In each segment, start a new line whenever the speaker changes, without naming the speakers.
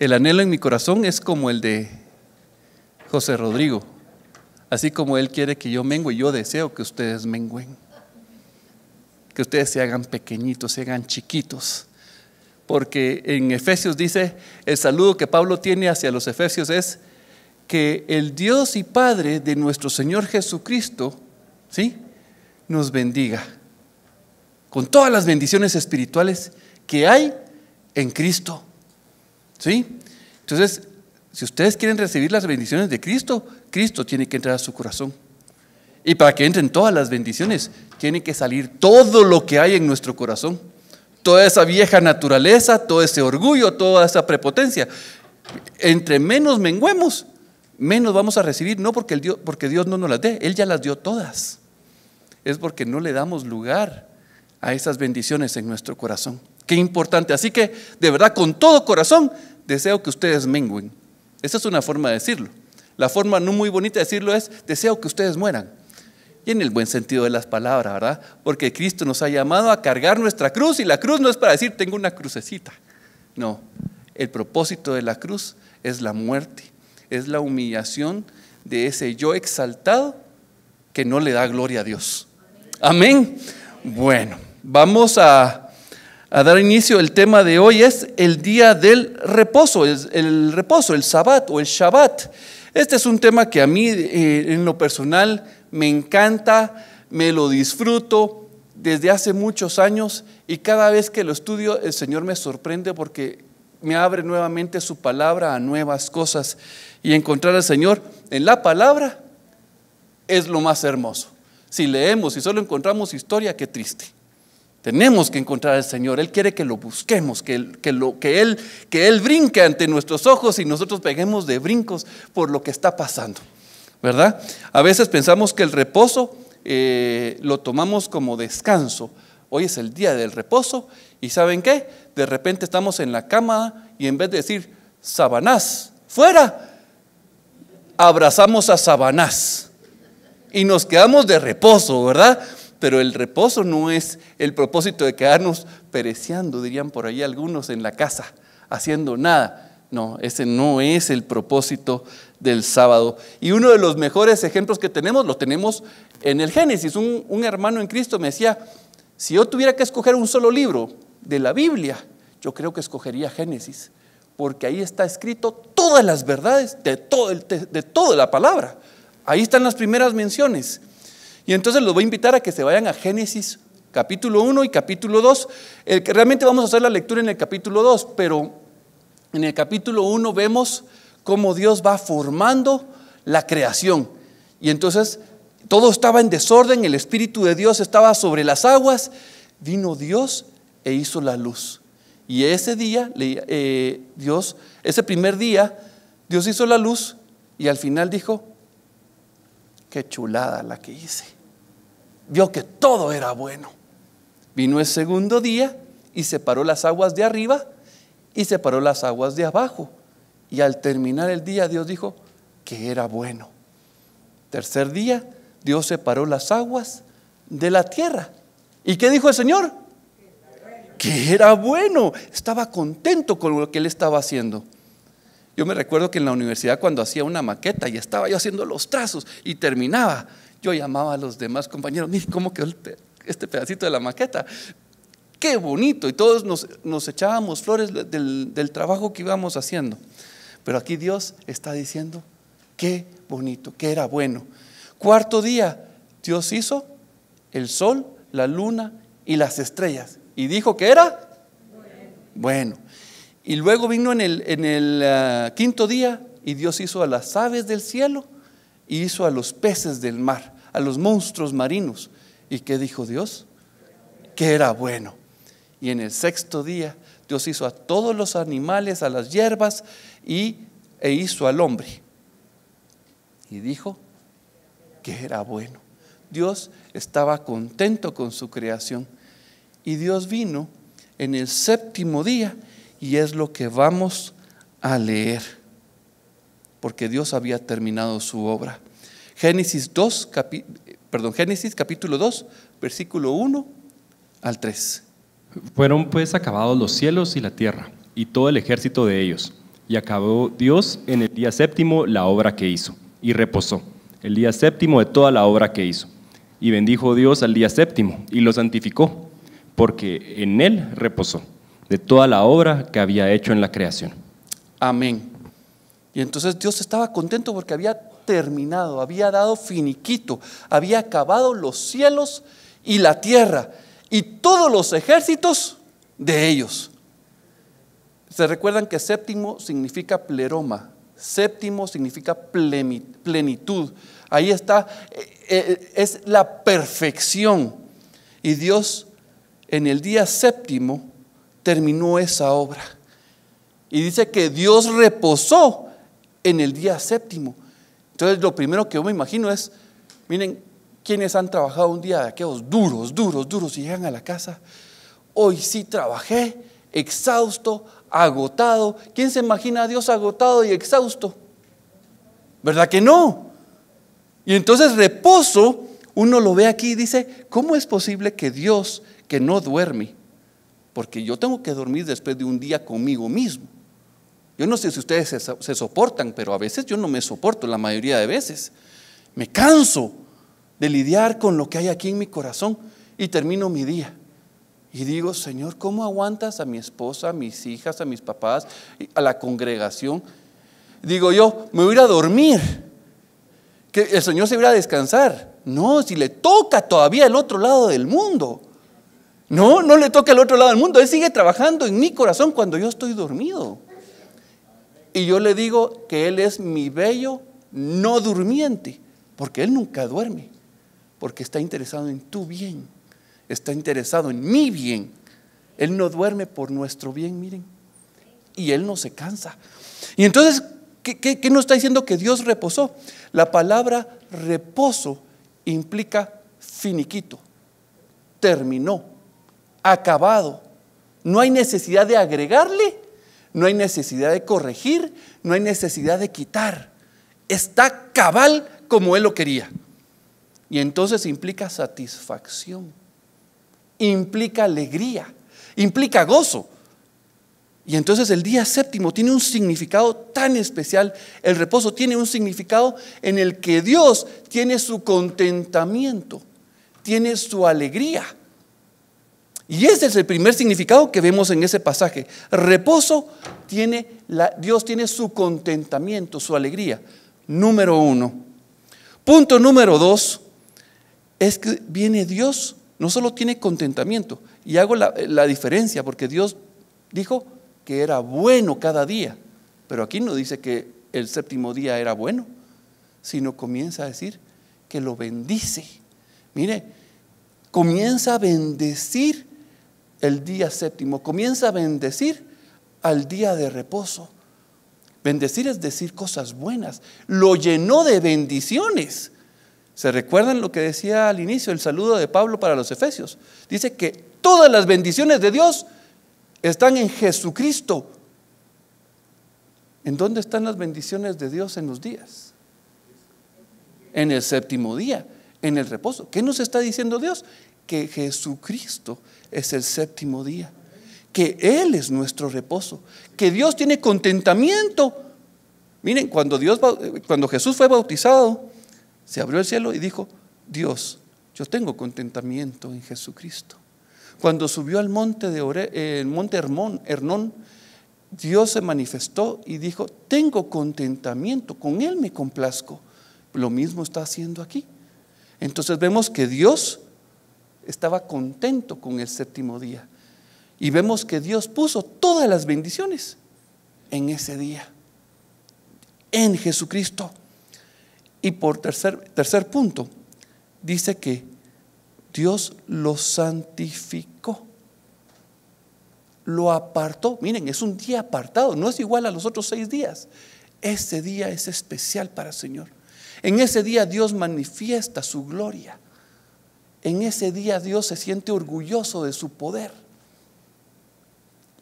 El anhelo en mi corazón es como el de José Rodrigo. Así como Él quiere que yo mengüe, yo deseo que ustedes mengüen. Que ustedes se hagan pequeñitos, se hagan chiquitos. Porque en Efesios dice, el saludo que Pablo tiene hacia los efesios es que el Dios y Padre de nuestro Señor Jesucristo, ¿sí?, nos bendiga con todas las bendiciones espirituales que hay en Cristo, ¿sí? Entonces, si ustedes quieren recibir las bendiciones de Cristo, Cristo tiene que entrar a su corazón. Y para que entren todas las bendiciones, tiene que salir todo lo que hay en nuestro corazón. Toda esa vieja naturaleza, todo ese orgullo, toda esa prepotencia. Entre menos menguemos, menos vamos a recibir. No porque Dios no nos las dé, Él ya las dio todas. Es porque no le damos lugar a esas bendiciones en nuestro corazón. Qué importante. Así que, de verdad, con todo corazón, deseo que ustedes mengüen. Esa es una forma de decirlo. La forma no muy bonita de decirlo es: deseo que ustedes mueran. Y en el buen sentido de las palabras, ¿verdad? Porque Cristo nos ha llamado a cargar nuestra cruz, y la cruz no es para decir tengo una crucecita. No, el propósito de la cruz es la muerte, es la humillación de ese yo exaltado que no le da gloria a Dios. Amén. Bueno, vamos a dar inicio. El tema de hoy es el día del reposo, el reposo, el Sabbat o el Shabbat. Este es un tema que a mí en lo personal me encanta, me lo disfruto desde hace muchos años, y cada vez que lo estudio el Señor me sorprende porque me abre nuevamente su palabra a nuevas cosas, y encontrar al Señor en la palabra es lo más hermoso. Si leemos y solo encontramos historia, qué triste. Tenemos que encontrar al Señor. Él quiere que lo busquemos, que Él brinque ante nuestros ojos y nosotros peguemos de brincos por lo que está pasando, ¿verdad? A veces pensamos que el reposo lo tomamos como descanso. Hoy es el día del reposo, y ¿saben qué? De repente estamos en la cama y en vez de decir Sabanás, fuera, abrazamos a Sabanás y nos quedamos de reposo, ¿verdad? Pero el reposo no es el propósito de quedarnos pereceando, dirían por ahí algunos, en la casa, haciendo nada. No, ese no es el propósito del sábado. Y uno de los mejores ejemplos que tenemos, lo tenemos en el Génesis. Un hermano en Cristo me decía: si yo tuviera que escoger un solo libro de la Biblia, yo creo que escogería Génesis, porque ahí está escrito todas las verdades de toda la palabra. Ahí están las primeras menciones. Y entonces los voy a invitar a que se vayan a Génesis capítulo 1 y capítulo 2. Realmente vamos a hacer la lectura en el capítulo 2, pero en el capítulo 1 vemos cómo Dios va formando la creación. Y entonces todo estaba en desorden, el Espíritu de Dios estaba sobre las aguas. Vino Dios e hizo la luz. Y ese día, ese primer día, Dios hizo la luz, y al final dijo: qué chulada la que hice. Vio que todo era bueno. Vino el segundo día y separó las aguas de arriba y separó las aguas de abajo. Y al terminar el día, Dios dijo que era bueno. Tercer día, Dios separó las aguas de la tierra. ¿Y qué dijo el Señor? Que era bueno. Estaba contento con lo que Él estaba haciendo. Yo me recuerdo que en la universidad, cuando hacía una maqueta y estaba yo haciendo los trazos y terminaba, yo llamaba a los demás compañeros: miren cómo quedó este pedacito de la maqueta, qué bonito. Y todos nos echábamos flores del trabajo que íbamos haciendo. Pero aquí Dios está diciendo qué bonito, que era bueno. Cuarto día, Dios hizo el sol, la luna y las estrellas, y dijo que era bueno. Y luego vino en el quinto día, y Dios hizo a las aves del cielo y hizo a los peces del mar, a los monstruos marinos. ¿Y qué dijo Dios? Que era bueno. Y en el sexto día Dios hizo a todos los animales, a las hierbas, e hizo al hombre. Y dijo que era bueno. Dios estaba contento con su creación. Y Dios vino en el séptimo día, y es lo que vamos a porque Dios había terminado su obra. Génesis capítulo 2, versículo 1 al 3.
Fueron pues acabados los cielos y la tierra, y todo el ejército de ellos. Y acabó Dios en el día séptimo la obra que hizo, y reposó, el día séptimo de toda la obra que hizo. Y bendijo Dios al día séptimo, y lo santificó, porque en él reposó, de toda la obra que había hecho en la creación.
Amén. Y entonces Dios estaba contento porque había terminado, había dado finiquito, había acabado los cielos y la tierra y todos los ejércitos de ellos. ¿Se recuerdan que séptimo significa pleroma? Séptimo significa plenitud. Ahí está, es la perfección. Y Dios en el día séptimo terminó esa obra. Y dice que Dios reposó en el día séptimo. Entonces lo primero que yo me imagino es, miren, quienes han trabajado un día de aquellos duros y llegan a la casa, hoy sí trabajé, exhausto, agotado. ¿Quién se imagina a Dios agotado y exhausto? ¿Verdad que no? Y entonces reposo, uno lo ve aquí y dice, ¿cómo es posible que Dios, que no duerme? Porque yo tengo que dormir después de un día conmigo mismo. Yo no sé si ustedes se soportan, pero a veces yo no me soporto, la mayoría de veces. Me canso de lidiar con lo que hay aquí en mi corazón y termino mi día. Y digo, Señor, ¿cómo aguantas a mi esposa, a mis hijas, a mis papás, a la congregación? Digo yo, me voy a ir a dormir, que el Señor se va a ir a descansar. No, si le toca todavía el otro lado del mundo. No, no le toca el otro lado del mundo. Él sigue trabajando en mi corazón cuando yo estoy dormido. Y yo le digo que Él es mi bello no durmiente, porque Él nunca duerme, porque está interesado en tu bien, está interesado en mi bien. Él no duerme por nuestro bien, miren, y Él no se cansa. Y entonces, ¿qué nos está diciendo? Que Dios reposó. La palabra reposo implica finiquito, terminó, acabado. No hay necesidad de agregarle, no hay necesidad de corregir, no hay necesidad de quitar. Está cabal como Él lo quería. Y entonces implica satisfacción, implica alegría, implica gozo. Y entonces el día séptimo tiene un significado tan especial. El reposo tiene un significado en el que Dios tiene su contentamiento, tiene su alegría. Y ese es el primer significado que vemos en ese pasaje. Reposo Dios tiene su contentamiento, su alegría. Número 1. Punto número 2 es que viene Dios, no solo tiene contentamiento, y hago la diferencia porque Dios dijo que era bueno cada día, pero aquí no dice que el séptimo día era bueno, sino comienza a decir que lo bendice. Mire, comienza a bendecir el día séptimo, comienza a bendecir al día de reposo. Bendecir es decir cosas buenas, lo llenó de bendiciones. ¿Se recuerdan lo que decía al inicio, el saludo de Pablo para los Efesios? Dice que todas las bendiciones de Dios están en Jesucristo. ¿En dónde están las bendiciones de Dios en los días? En el séptimo día, en el reposo. ¿Qué nos está diciendo Dios? Que Jesucristo es el séptimo día, que Él es nuestro reposo, que Dios tiene contentamiento. Miren, cuando Jesús fue bautizado, se abrió el cielo y dijo, Dios, yo tengo contentamiento en Jesucristo. Cuando subió al monte Hermón, Dios se manifestó y dijo, tengo contentamiento, con Él me complazco. Lo mismo está haciendo aquí. Entonces vemos que Dios estaba contento con el séptimo día. Y vemos que Dios puso todas las bendiciones en ese día, en Jesucristo. Y por tercer punto, dice que Dios lo santificó, lo apartó. Miren, es un día apartado, no es igual a los otros 6 días. Ese día es especial para el Señor. En ese día Dios manifiesta su gloria. En ese día Dios se siente orgulloso de su poder.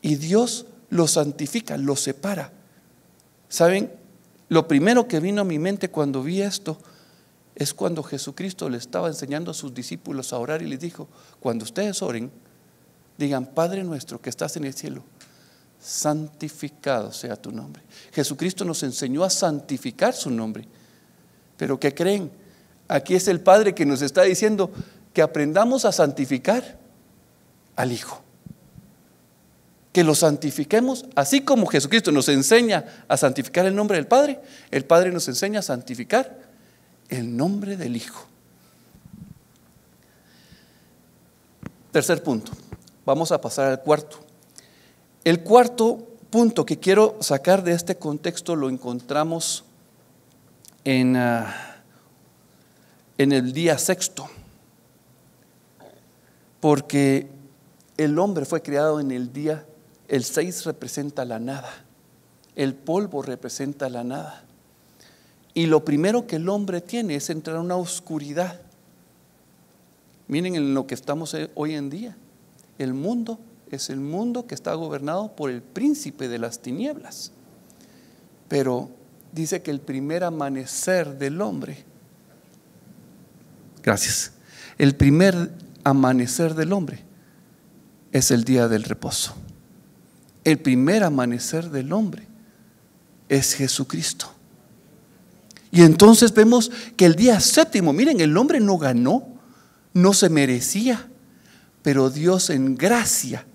Y Dios lo santifica, lo separa. ¿Saben? Lo primero que vino a mi mente cuando vi esto es cuando Jesucristo le estaba enseñando a sus discípulos a orar y les dijo, cuando ustedes oren, digan, Padre nuestro que estás en el cielo, santificado sea tu nombre. Jesucristo nos enseñó a santificar su nombre. Pero ¿qué creen? Aquí es el Padre que nos está diciendo que aprendamos a santificar al Hijo. Que lo santifiquemos, así como Jesucristo nos enseña a santificar el nombre del Padre, el Padre nos enseña a santificar el nombre del Hijo. Tercer punto, vamos a pasar al cuarto. El cuarto punto que quiero sacar de este contexto lo encontramos en el día sexto, porque el hombre fue creado en el día. El 6 representa la nada, el polvo representa la nada, y lo primero que el hombre tiene es entrar a una oscuridad. Miren en lo que estamos hoy en día. El mundo es el mundo que está gobernado por el príncipe de las tinieblas, pero dice que el primer amanecer del hombre, gracias, el primer amanecer del hombre es el día del reposo. El primer amanecer del hombre es Jesucristo. Y entonces vemos que el día séptimo, miren, el hombre no ganó, no se merecía, pero Dios en gracia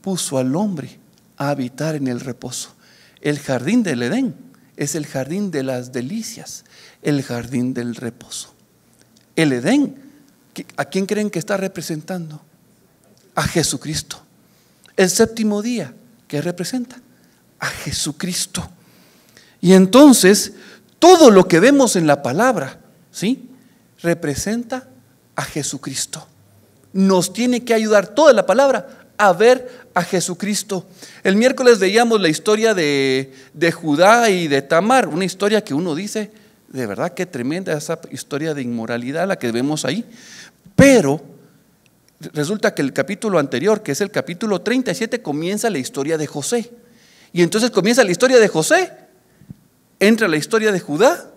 puso al hombre a habitar en el reposo. El jardín del Edén es el jardín de las delicias, el jardín del reposo. El Edén, ¿a quién creen que está representando? A Jesucristo. El séptimo día, ¿qué representa? A Jesucristo. Y entonces, todo lo que vemos en la palabra, ¿sí?, representa a Jesucristo. Nos tiene que ayudar toda la palabra a ver a Jesucristo. El miércoles veíamos la historia de Judá y de Tamar, una historia que uno dice, de verdad que tremenda esa historia de inmoralidad la que vemos ahí. Pero resulta que el capítulo anterior, que es el capítulo 37, comienza la historia de José. Y entonces comienza la historia de José, entra la historia de Judá,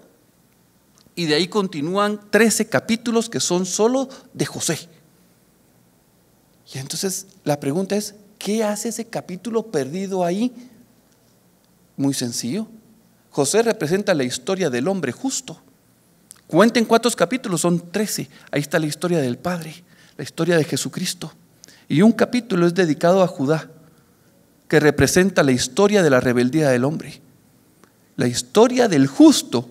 y de ahí continúan 13 capítulos que son solo de José. Y entonces la pregunta es, ¿qué hace ese capítulo perdido ahí? Muy sencillo. José representa la historia del hombre justo. Cuenten cuántos capítulos, son 13. Ahí está la historia del Padre, la historia de Jesucristo. Y un capítulo es dedicado a Judá, que representa la historia de la rebeldía del hombre. La historia del justo,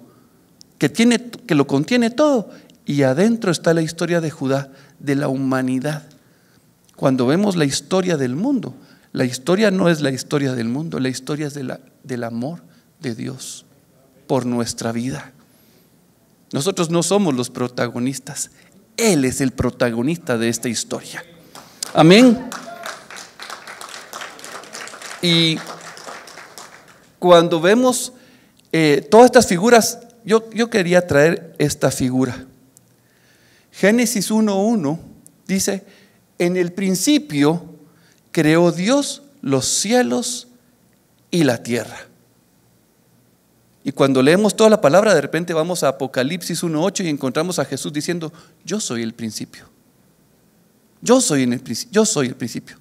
que lo contiene todo. Y adentro está la historia de Judá, de la humanidad. Cuando vemos la historia del mundo, la historia no es la historia del mundo, la historia es del amor de Dios por nuestra vida. Nosotros no somos los protagonistas, Él es el protagonista de esta historia. Amén. Y cuando vemos todas estas figuras, yo quería traer esta figura. Génesis 1:1 dice: en el principio creó Dios los cielos y la tierra. Y cuando leemos toda la palabra, de repente vamos a Apocalipsis 1:8 y encontramos a Jesús diciendo: yo soy el principio. Yo soy el principio.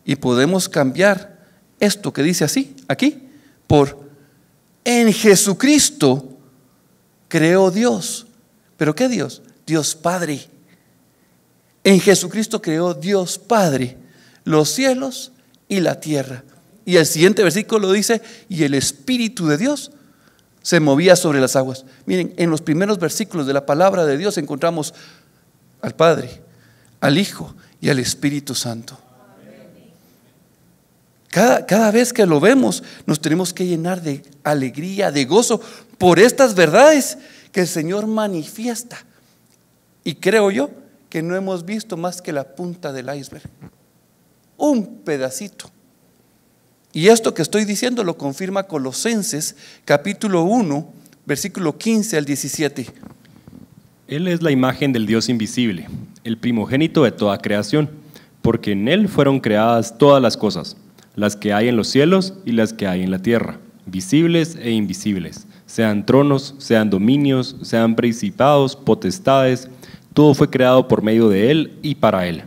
Y podemos cambiar esto que dice así, aquí, por en Jesucristo creó Dios. ¿Pero qué Dios? Dios Padre. En Jesucristo creó Dios Padre los cielos y la tierra. Y el siguiente versículo dice: y el Espíritu de Dios se movía sobre las aguas. Miren, en los primeros versículos de la palabra de Dios encontramos al Padre, al Hijo y al Espíritu Santo. Cada vez que lo vemos, nos tenemos que llenar de alegría, de gozo por estas verdades que el Señor manifiesta. Y creo yo que no hemos visto más que la punta del iceberg, un pedacito. Y esto que estoy diciendo lo confirma Colosenses capítulo 1, versículo 15 al 17.
Él es la imagen del Dios invisible, el primogénito de toda creación, porque en Él fueron creadas todas las cosas, las que hay en los cielos y las que hay en la tierra, visibles e invisibles, sean tronos, sean dominios, sean principados, potestades, todo fue creado por medio de Él y para Él.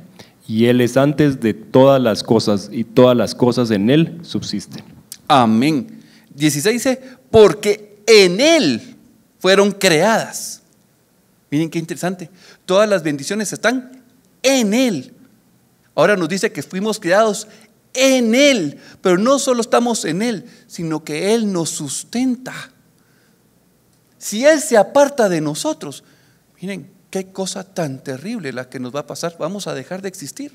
Y Él es antes de todas las cosas, y todas las cosas en Él subsisten.
Amén. 16 dice, porque en Él fueron creadas. Miren qué interesante. Todas las bendiciones están en Él. Ahora nos dice que fuimos creados en Él, pero no solo estamos en Él, sino que Él nos sustenta. Si Él se aparta de nosotros, miren, qué cosa tan terrible la que nos va a pasar. Vamos a dejar de existir.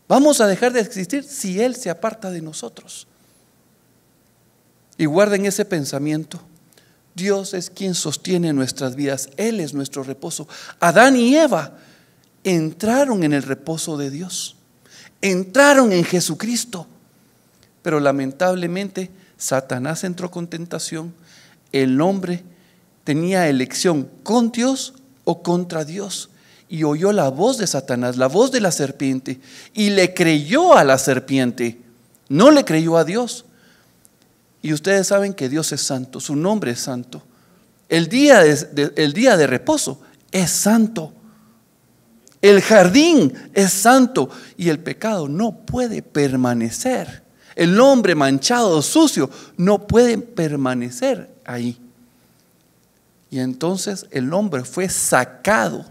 Vamos a dejar de existir si Él se aparta de nosotros. Y guarden ese pensamiento. Dios es quien sostiene nuestras vidas. Él es nuestro reposo. Adán y Eva entraron en el reposo de Dios. Entraron en Jesucristo. Pero lamentablemente Satanás entró con tentación. El hombre tenía elección con Dios o contra Dios, y oyó la voz de Satanás, la voz de la serpiente, y le creyó a la serpiente, no le creyó a Dios. Y ustedes saben que Dios es santo, su nombre es santo. El día de reposo es santo, el jardín es santo, y el pecado no puede permanecer. El hombre manchado, sucio, no puede permanecer ahí. Y entonces el hombre fue sacado.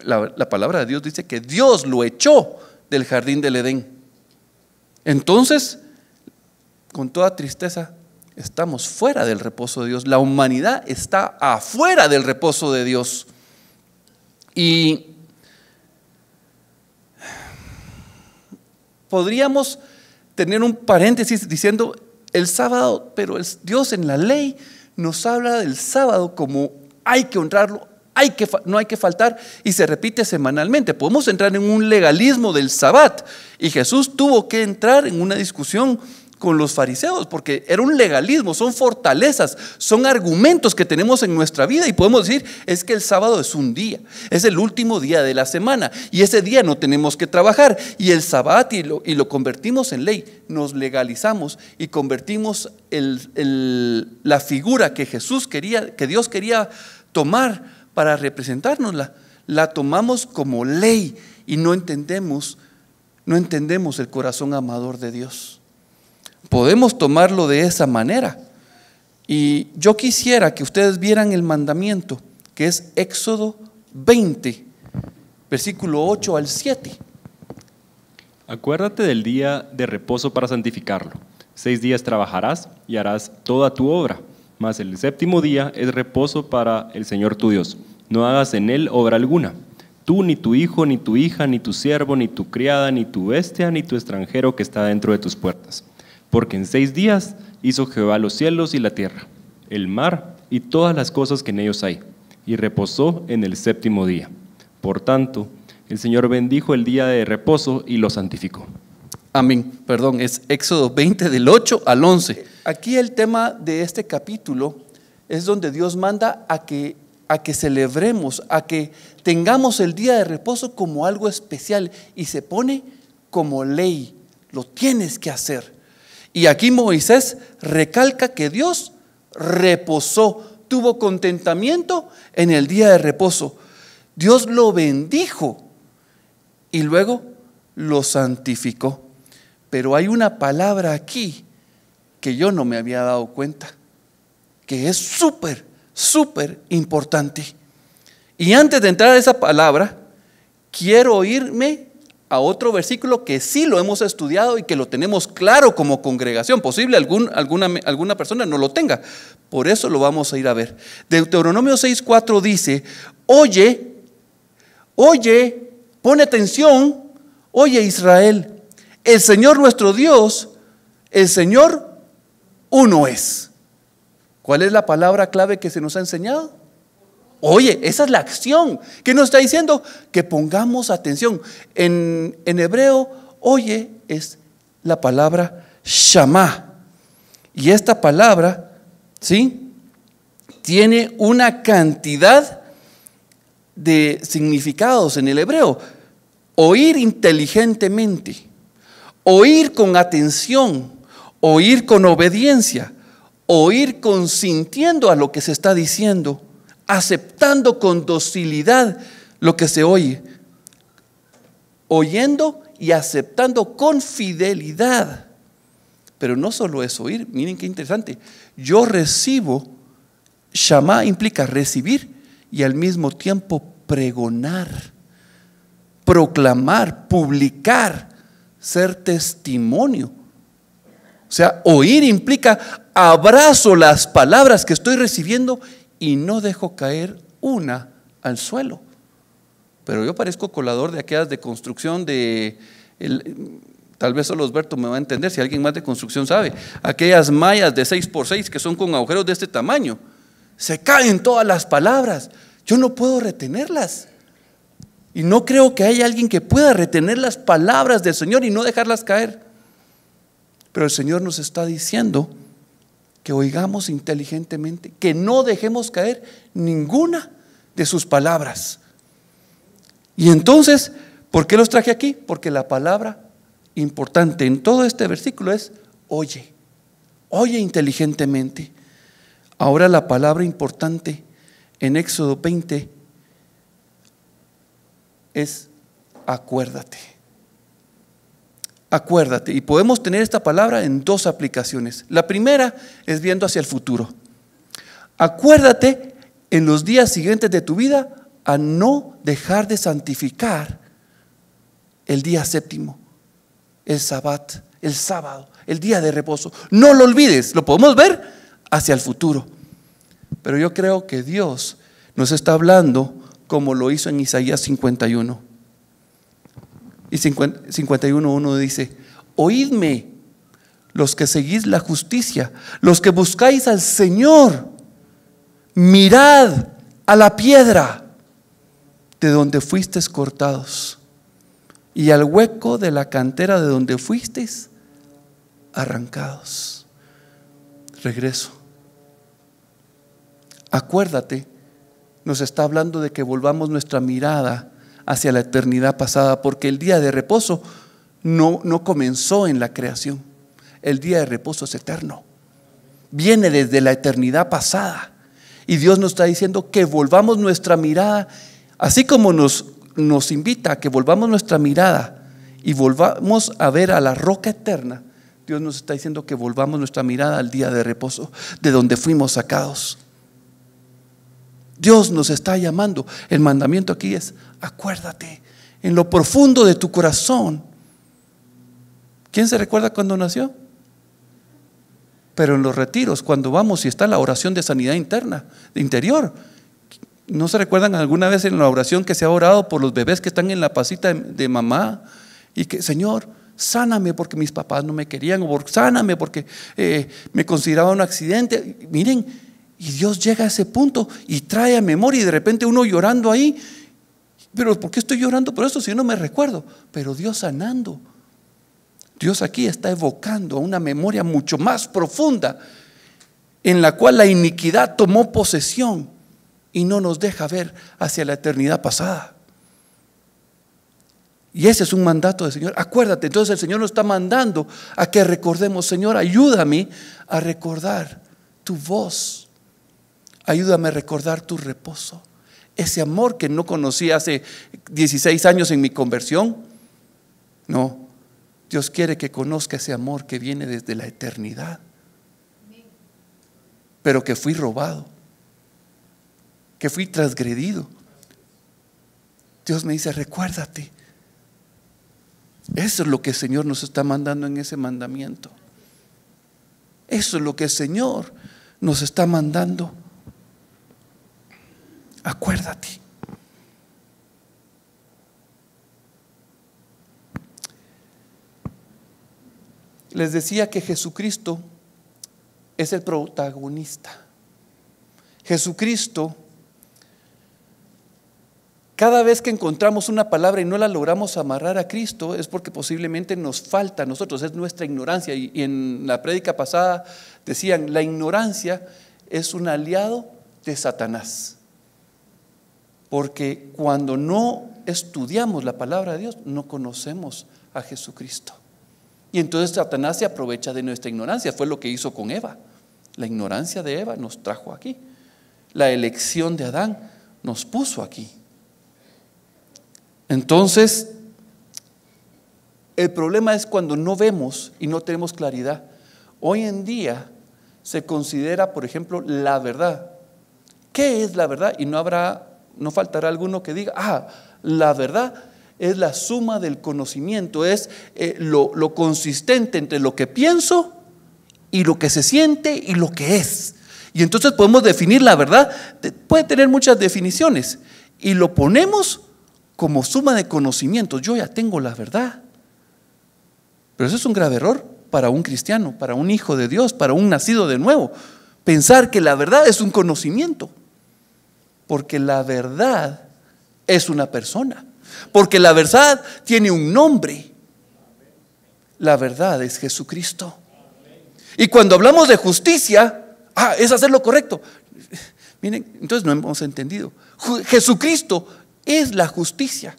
La palabra de Dios dice que Dios lo echó del jardín del Edén. Entonces, con toda tristeza, estamos fuera del reposo de Dios. La humanidad está afuera del reposo de Dios. Y podríamos tener un paréntesis diciendo el sábado, pero Dios en la ley nos habla del sábado como hay que honrarlo, no hay que faltar, y se repite semanalmente. Podemos entrar en un legalismo del Sabbat, y Jesús tuvo que entrar en una discusión con los fariseos, porque era un legalismo, son fortalezas, son argumentos que tenemos en nuestra vida, y podemos decir, es que el sábado es un día, es el último día de la semana, y ese día no tenemos que trabajar, y el Sabbat y lo convertimos en ley, nos legalizamos y convertimos la figura que Jesús quería, que Dios quería tomar para representarnos, la tomamos como ley, y no entendemos el corazón amador de Dios. Podemos tomarlo de esa manera. Y yo quisiera que ustedes vieran el mandamiento, que es Éxodo 20, versículo 8 al 7.
Acuérdate del día de reposo para santificarlo. 6 días trabajarás y harás toda tu obra, mas el séptimo día es reposo para el Señor tu Dios. No hagas en él obra alguna. Tú, ni tu hijo, ni tu hija, ni tu siervo, ni tu criada, ni tu bestia, ni tu extranjero que está dentro de tus puertas. Porque en 6 días hizo Jehová los cielos y la tierra, el mar y todas las cosas que en ellos hay, y reposó en el séptimo día. Por tanto, el Señor bendijo el día de reposo y lo santificó.
Amén. Perdón, es Éxodo 20 del 8 al 11. Aquí el tema de este capítulo es donde Dios manda a que celebremos, a que tengamos el día de reposo como algo especial, y se pone como ley, lo tienes que hacer. Y aquí Moisés recalca que Dios reposó, tuvo contentamiento en el día de reposo. Dios lo bendijo y luego lo santificó. Pero hay una palabra aquí que yo no me había dado cuenta, que es súper importante. Y antes de entrar a esa palabra, quiero irme a otro versículo que sí lo hemos estudiado y que lo tenemos claro como congregación. Posible alguna persona no lo tenga, por eso lo vamos a ir a ver. Deuteronomio 6:4 dice: oye, pone atención, oye Israel, el Señor nuestro Dios, el Señor uno es. ¿Cuál es la palabra clave que se nos ha enseñado? Oye, esa es la acción. ¿Qué nos está diciendo? Que pongamos atención. En hebreo, oye es la palabra shamá. Y esta palabra, ¿sí?, tiene una cantidad de significados en el hebreo. Oír inteligentemente, oír con atención, oír con obediencia, oír consintiendo a lo que se está diciendo, aceptando con docilidad lo que se oye. oyendo y aceptando con fidelidad. Pero no solo es oír, miren qué interesante. Yo recibo, shamá implica recibir y al mismo tiempo pregonar, proclamar, publicar, ser testimonio. O sea, oír implica abrazo las palabras que estoy recibiendo y no dejo caer una al suelo. Pero yo parezco colador de aquellas de construcción tal vez solo Osberto me va a entender, si alguien más de construcción sabe, aquellas mallas de 6x6 que son con agujeros de este tamaño. Se caen todas las palabras, yo no puedo retenerlas. Y no creo que haya alguien que pueda retener las palabras del Señor y no dejarlas caer. Pero el Señor nos está diciendo que oigamos inteligentemente, que no dejemos caer ninguna de sus palabras. Y entonces, ¿por qué los traje aquí? Porque la palabra importante en todo este versículo es oye, oye inteligentemente. Ahora la palabra importante en Éxodo 20 es acuérdate. Acuérdate. Y podemos tener esta palabra en dos aplicaciones. La primera es viendo hacia el futuro. Acuérdate en los días siguientes de tu vida a no dejar de santificar el día séptimo, el sabbat, el sábado, el día de reposo. No lo olvides, lo podemos ver hacia el futuro. Pero yo creo que Dios nos está hablando como lo hizo en Isaías 51. Y 51:1 dice: oídme los que seguís la justicia, los que buscáis al Señor, mirad a la piedra de donde fuisteis cortados y al hueco de la cantera de donde fuisteis arrancados. Regreso. Acuérdate, nos está hablando de que volvamos nuestra mirada hacia la eternidad pasada, porque el día de reposo no comenzó en la creación. El día de reposo es eterno, viene desde la eternidad pasada, y Dios nos está diciendo que volvamos nuestra mirada, así como nos invita a que volvamos nuestra mirada y volvamos a ver a la roca eterna. Dios nos está diciendo que volvamos nuestra mirada al día de reposo, de donde fuimos sacados. Dios nos está llamando. El mandamiento aquí es: acuérdate en lo profundo de tu corazón. ¿Quién se recuerda cuando nació? Pero en los retiros, cuando vamos y está la oración de sanidad interna, de interior, ¿no se recuerdan alguna vez en la oración que se ha orado por los bebés que están en la pasita de mamá? Y que: Señor, sáname porque mis papás no me querían, o sáname porque me consideraba un accidente. Miren, y Dios llega a ese punto y trae a memoria, y de repente uno llorando ahí. Pero ¿por qué estoy llorando por eso si yo no me recuerdo? Pero Dios sanando. Dios aquí está evocando una memoria mucho más profunda, en la cual la iniquidad tomó posesión y no nos deja ver hacia la eternidad pasada. Y ese es un mandato del Señor. Acuérdate. Entonces el Señor nos está mandando a que recordemos: Señor, ayúdame a recordar tu voz. Ayúdame a recordar tu reposo. Ese amor que no conocí hace 16 años en mi conversión. No, Dios quiere que conozca ese amor que viene desde la eternidad, pero que fui robado, que fui transgredido. Dios me dice: recuérdate. Eso es lo que el Señor nos está mandando en ese mandamiento. Eso es lo que el Señor nos está mandando. Acuérdate. Les decía que Jesucristo es el protagonista. Jesucristo, cada vez que encontramos una palabra y no la logramos amarrar a Cristo, es porque posiblemente nos falta a nosotros, es nuestra ignorancia. Y en la prédica pasada decían: la ignorancia es un aliado de Satanás. Porque cuando no estudiamos la palabra de Dios, no conocemos a Jesucristo. Y entonces Satanás se aprovecha de nuestra ignorancia. Fue lo que hizo con Eva. La ignorancia de Eva nos trajo aquí. La elección de Adán nos puso aquí. Entonces, El problema es cuando no vemos y no tenemos claridad. Hoy en día se considera, por ejemplo, la verdad. ¿Qué es la verdad? Y no faltará alguno que diga, la verdad es la suma del conocimiento, es lo consistente entre lo que pienso y lo que se siente y lo que es. Y entonces podemos definir la verdad, puede tener muchas definiciones, y lo ponemos como suma de conocimientos. Yo ya tengo la verdad. Pero eso es un grave error para un cristiano, para un hijo de Dios, para un nacido de nuevo. Pensar que la verdad es un conocimiento. Porque la verdad es una persona. Porque la verdad tiene un nombre. La verdad es Jesucristo. Y cuando hablamos de justicia, es hacer lo correcto. Miren, entonces no hemos entendido. Jesucristo es la justicia.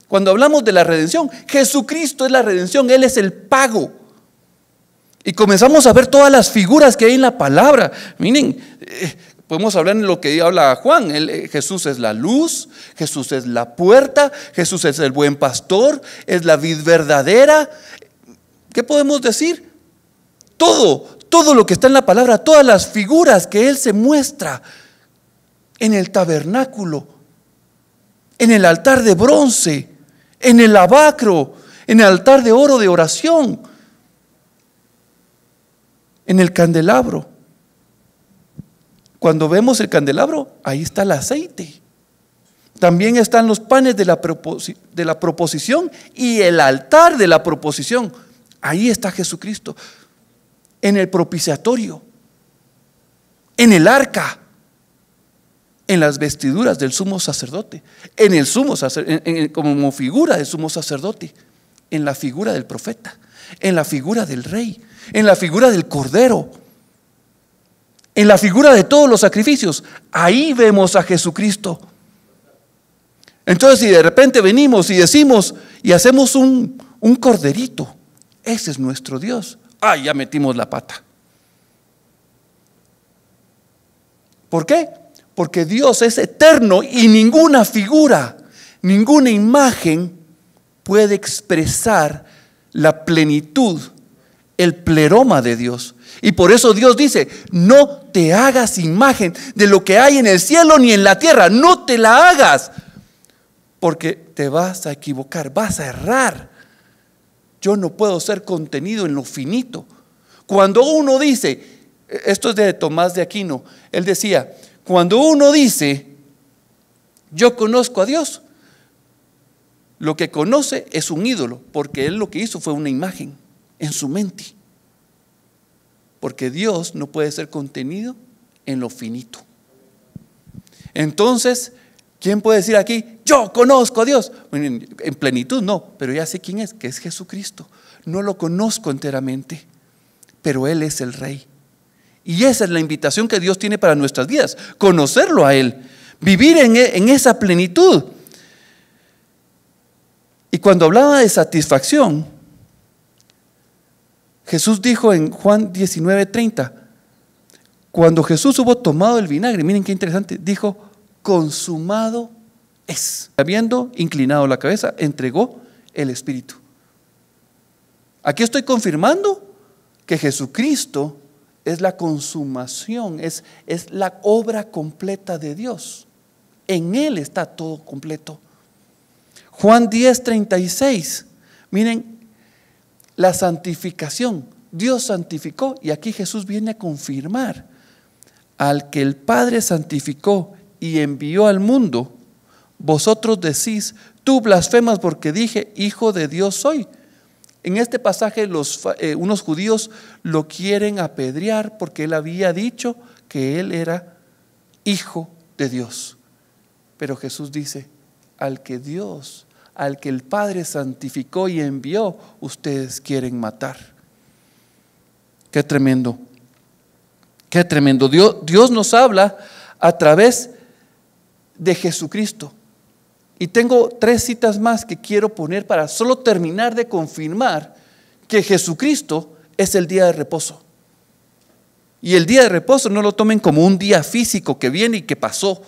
Cuando hablamos de la redención, Jesucristo es la redención, Él es el pago. Y comenzamos a ver todas las figuras que hay en la palabra. Miren, podemos hablar en lo que habla Juan. Jesús es la luz, Jesús es la puerta, Jesús es el buen pastor, es la vid verdadera. ¿Qué podemos decir? Todo lo que está en la palabra, todas las figuras que Él se muestra en el tabernáculo, en el altar de bronce, en el lavacro, en el altar de oro de oración, en el candelabro. Cuando vemos el candelabro, ahí está el aceite. También están los panes de la proposición y el altar de la proposición. Ahí está Jesucristo. En el propiciatorio, en el arca, en las vestiduras del sumo sacerdote, en el sumo sacerdote, como figura del sumo sacerdote, en la figura del profeta, en la figura del rey, en la figura del cordero, en la figura de todos los sacrificios. Ahí vemos a Jesucristo. Entonces, si de repente venimos y decimos y hacemos un corderito, ese es nuestro Dios. Ya metimos la pata. ¿Por qué? Porque Dios es eterno y ninguna figura, ninguna imagen puede expresar la plenitud, el pleroma de Dios. Y por eso Dios dice: no te hagas imagen de lo que hay en el cielo ni en la tierra, no te la hagas, porque te vas a equivocar, vas a errar. Yo no puedo ser contenido en lo finito. Cuando uno dice, esto es de Tomás de Aquino, él decía: cuando uno dice yo conozco a Dios, lo que conoce es un ídolo, porque él lo que hizo fue una imagen en su mente. Porque Dios no puede ser contenido en lo finito. Entonces, ¿quién puede decir aquí, yo conozco a Dios? Bueno, en plenitud no, pero ya sé quién es, que es Jesucristo. No lo conozco enteramente, pero Él es el Rey. Y esa es la invitación que Dios tiene para nuestras vidas, conocerlo a Él, vivir en esa plenitud. Y cuando hablaba de satisfacción, Jesús dijo en Juan 19:30, cuando Jesús hubo tomado el vinagre, miren qué interesante, dijo: consumado es. Habiendo inclinado la cabeza, entregó el Espíritu. Aquí estoy confirmando que Jesucristo es la consumación, es la obra completa de Dios. En Él está todo completo. Juan 10:36, miren la santificación. Dios santificó, y aquí Jesús viene a confirmar: al que el Padre santificó y envió al mundo, vosotros decís, tú blasfemas porque dije, hijo de Dios soy. En este pasaje unos judíos lo quieren apedrear porque él había dicho que él era hijo de Dios. Pero Jesús dice: al que el Padre santificó y envió, ustedes quieren matar. Qué tremendo. Qué tremendo. Dios nos habla a través de Jesucristo. Y tengo 3 citas más que quiero poner para solo terminar de confirmar que Jesucristo es el día de reposo. Y el día de reposo no lo tomen como un día físico que viene y que pasó.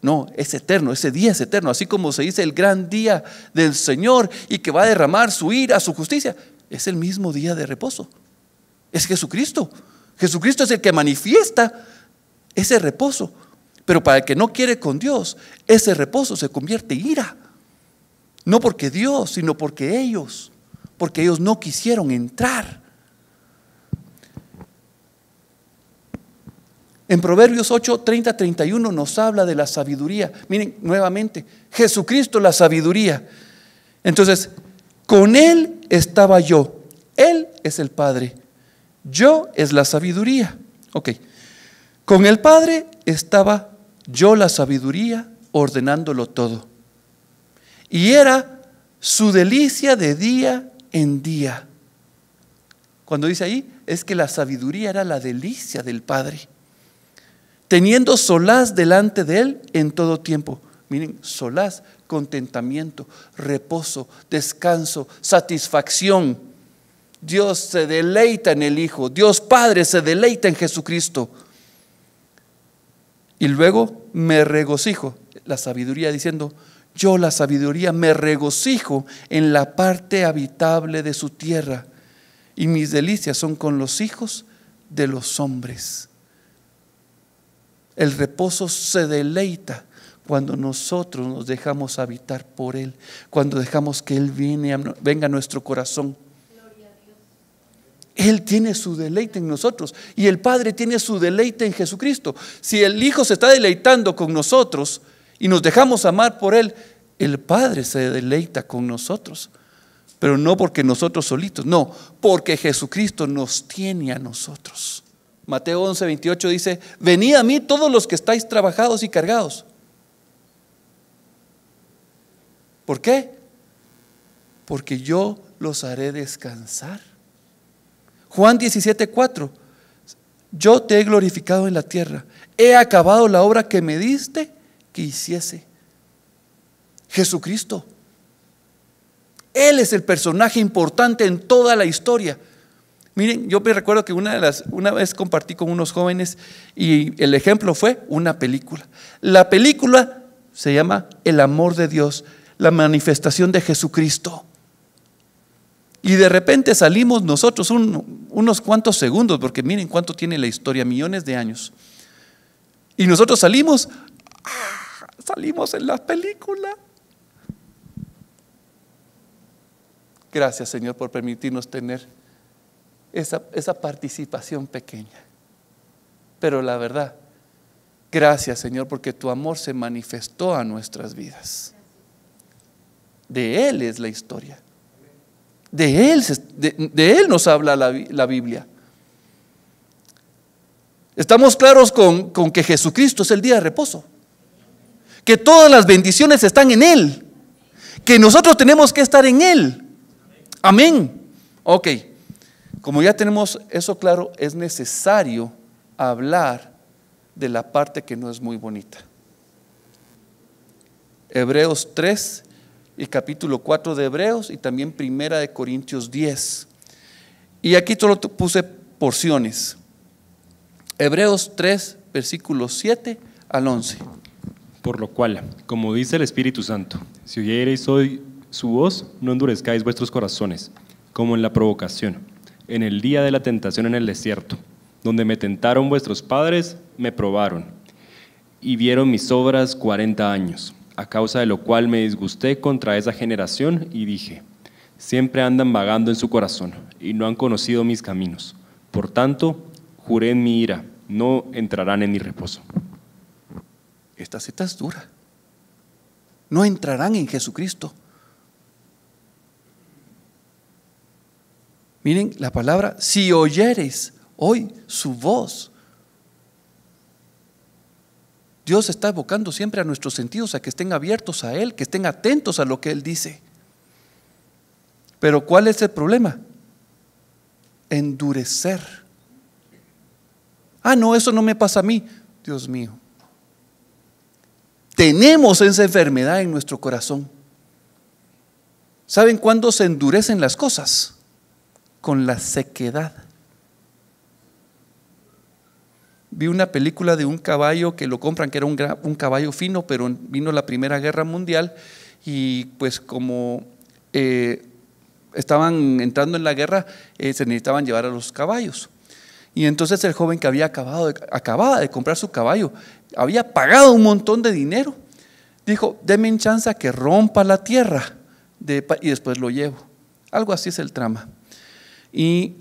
No, es eterno, ese día es eterno. Así como se dice el gran día del Señor y que va a derramar su ira, su justicia, es el mismo día de reposo. Es Jesucristo. Jesucristo es el que manifiesta ese reposo. Pero para el que no quiere con Dios, ese reposo se convierte en ira. No porque Dios, sino porque ellos no quisieron entrar. En Proverbios 8, 30, 31 nos habla de la sabiduría. Miren, nuevamente, Jesucristo la sabiduría. Entonces, con Él estaba yo. Él es el Padre. Yo es la sabiduría. Ok. Con el Padre estaba yo la sabiduría, ordenándolo todo. Y era su delicia de día en día. Cuando dice ahí, es que la sabiduría era la delicia del Padre, teniendo solaz delante de Él en todo tiempo. Miren, solaz, contentamiento, reposo, descanso, satisfacción. Dios se deleita en el Hijo, Dios Padre se deleita en Jesucristo. Y luego me regocijo, la sabiduría diciendo, yo la sabiduría me regocijo en la parte habitable de su tierra, y mis delicias son con los hijos de los hombres. El reposo se deleita cuando nosotros nos dejamos habitar por Él, cuando dejamos que Él venga a nuestro corazón. Él tiene su deleite en nosotros y el Padre tiene su deleite en Jesucristo. Si el Hijo se está deleitando con nosotros y nos dejamos amar por Él, el Padre se deleita con nosotros. Pero no porque nosotros solitos, no, porque Jesucristo nos tiene a nosotros. Mateo 11, 28 dice, venid a mí todos los que estáis trabajados y cargados. ¿Por qué? Porque yo los haré descansar. Juan 17, 4, yo te he glorificado en la tierra, he acabado la obra que me diste que hiciese. Jesucristo, Él es el personaje importante en toda la historia. Miren, yo me recuerdo que una vez compartí con unos jóvenes y el ejemplo fue una película. La película se llama El amor de Dios, la manifestación de Jesucristo. Y de repente salimos nosotros unos cuantos segundos, porque miren cuánto tiene la historia, millones de años. Y nosotros salimos en la película. Gracias, Señor, por permitirnos tener esa participación pequeña. Pero la verdad, gracias, Señor, porque tu amor se manifestó a nuestras vidas. De Él es la historia. De Él nos habla la Biblia. Estamos claros con que Jesucristo es el día de reposo, que todas las bendiciones están en Él, que nosotros tenemos que estar en Él. Amén. Ok, como ya tenemos eso claro, es necesario hablar de la parte que no es muy bonita. Hebreos 3 y capítulo 4 de Hebreos y también primera de Corintios 10. Y aquí solo puse porciones. Hebreos 3, versículos 7 al 11.
Por lo cual, como dice el Espíritu Santo, si oyereis hoy su voz, no endurezcáis vuestros corazones, como en la provocación, en el día de la tentación en el desierto, donde me tentaron vuestros padres, me probaron, y vieron mis obras 40 años, a causa de lo cual me disgusté contra esa generación, y dije, siempre andan vagando en su corazón, y no han conocido mis caminos. Por tanto, juré en mi ira, no entrarán en mi reposo.
Esta cita es dura. No entrarán en Jesucristo. Miren la palabra, si oyereis hoy su voz. Dios está evocando siempre a nuestros sentidos a que estén abiertos a Él, que estén atentos a lo que Él dice. Pero ¿cuál es el problema? Endurecer. No, eso no me pasa a mí. Dios mío. Tenemos esa enfermedad en nuestro corazón. ¿Saben cuándo se endurecen las cosas? Con la sequedad. Vi una película de un caballo que lo compran, que era un caballo fino, pero vino la Primera Guerra Mundial y pues como estaban entrando en la guerra, se necesitaban llevar a los caballos. Y entonces el joven que acababa de comprar su caballo, había pagado un montón de dinero, dijo: denme en chance a que rompa la tierra y después lo llevo. Algo así es el trama. Y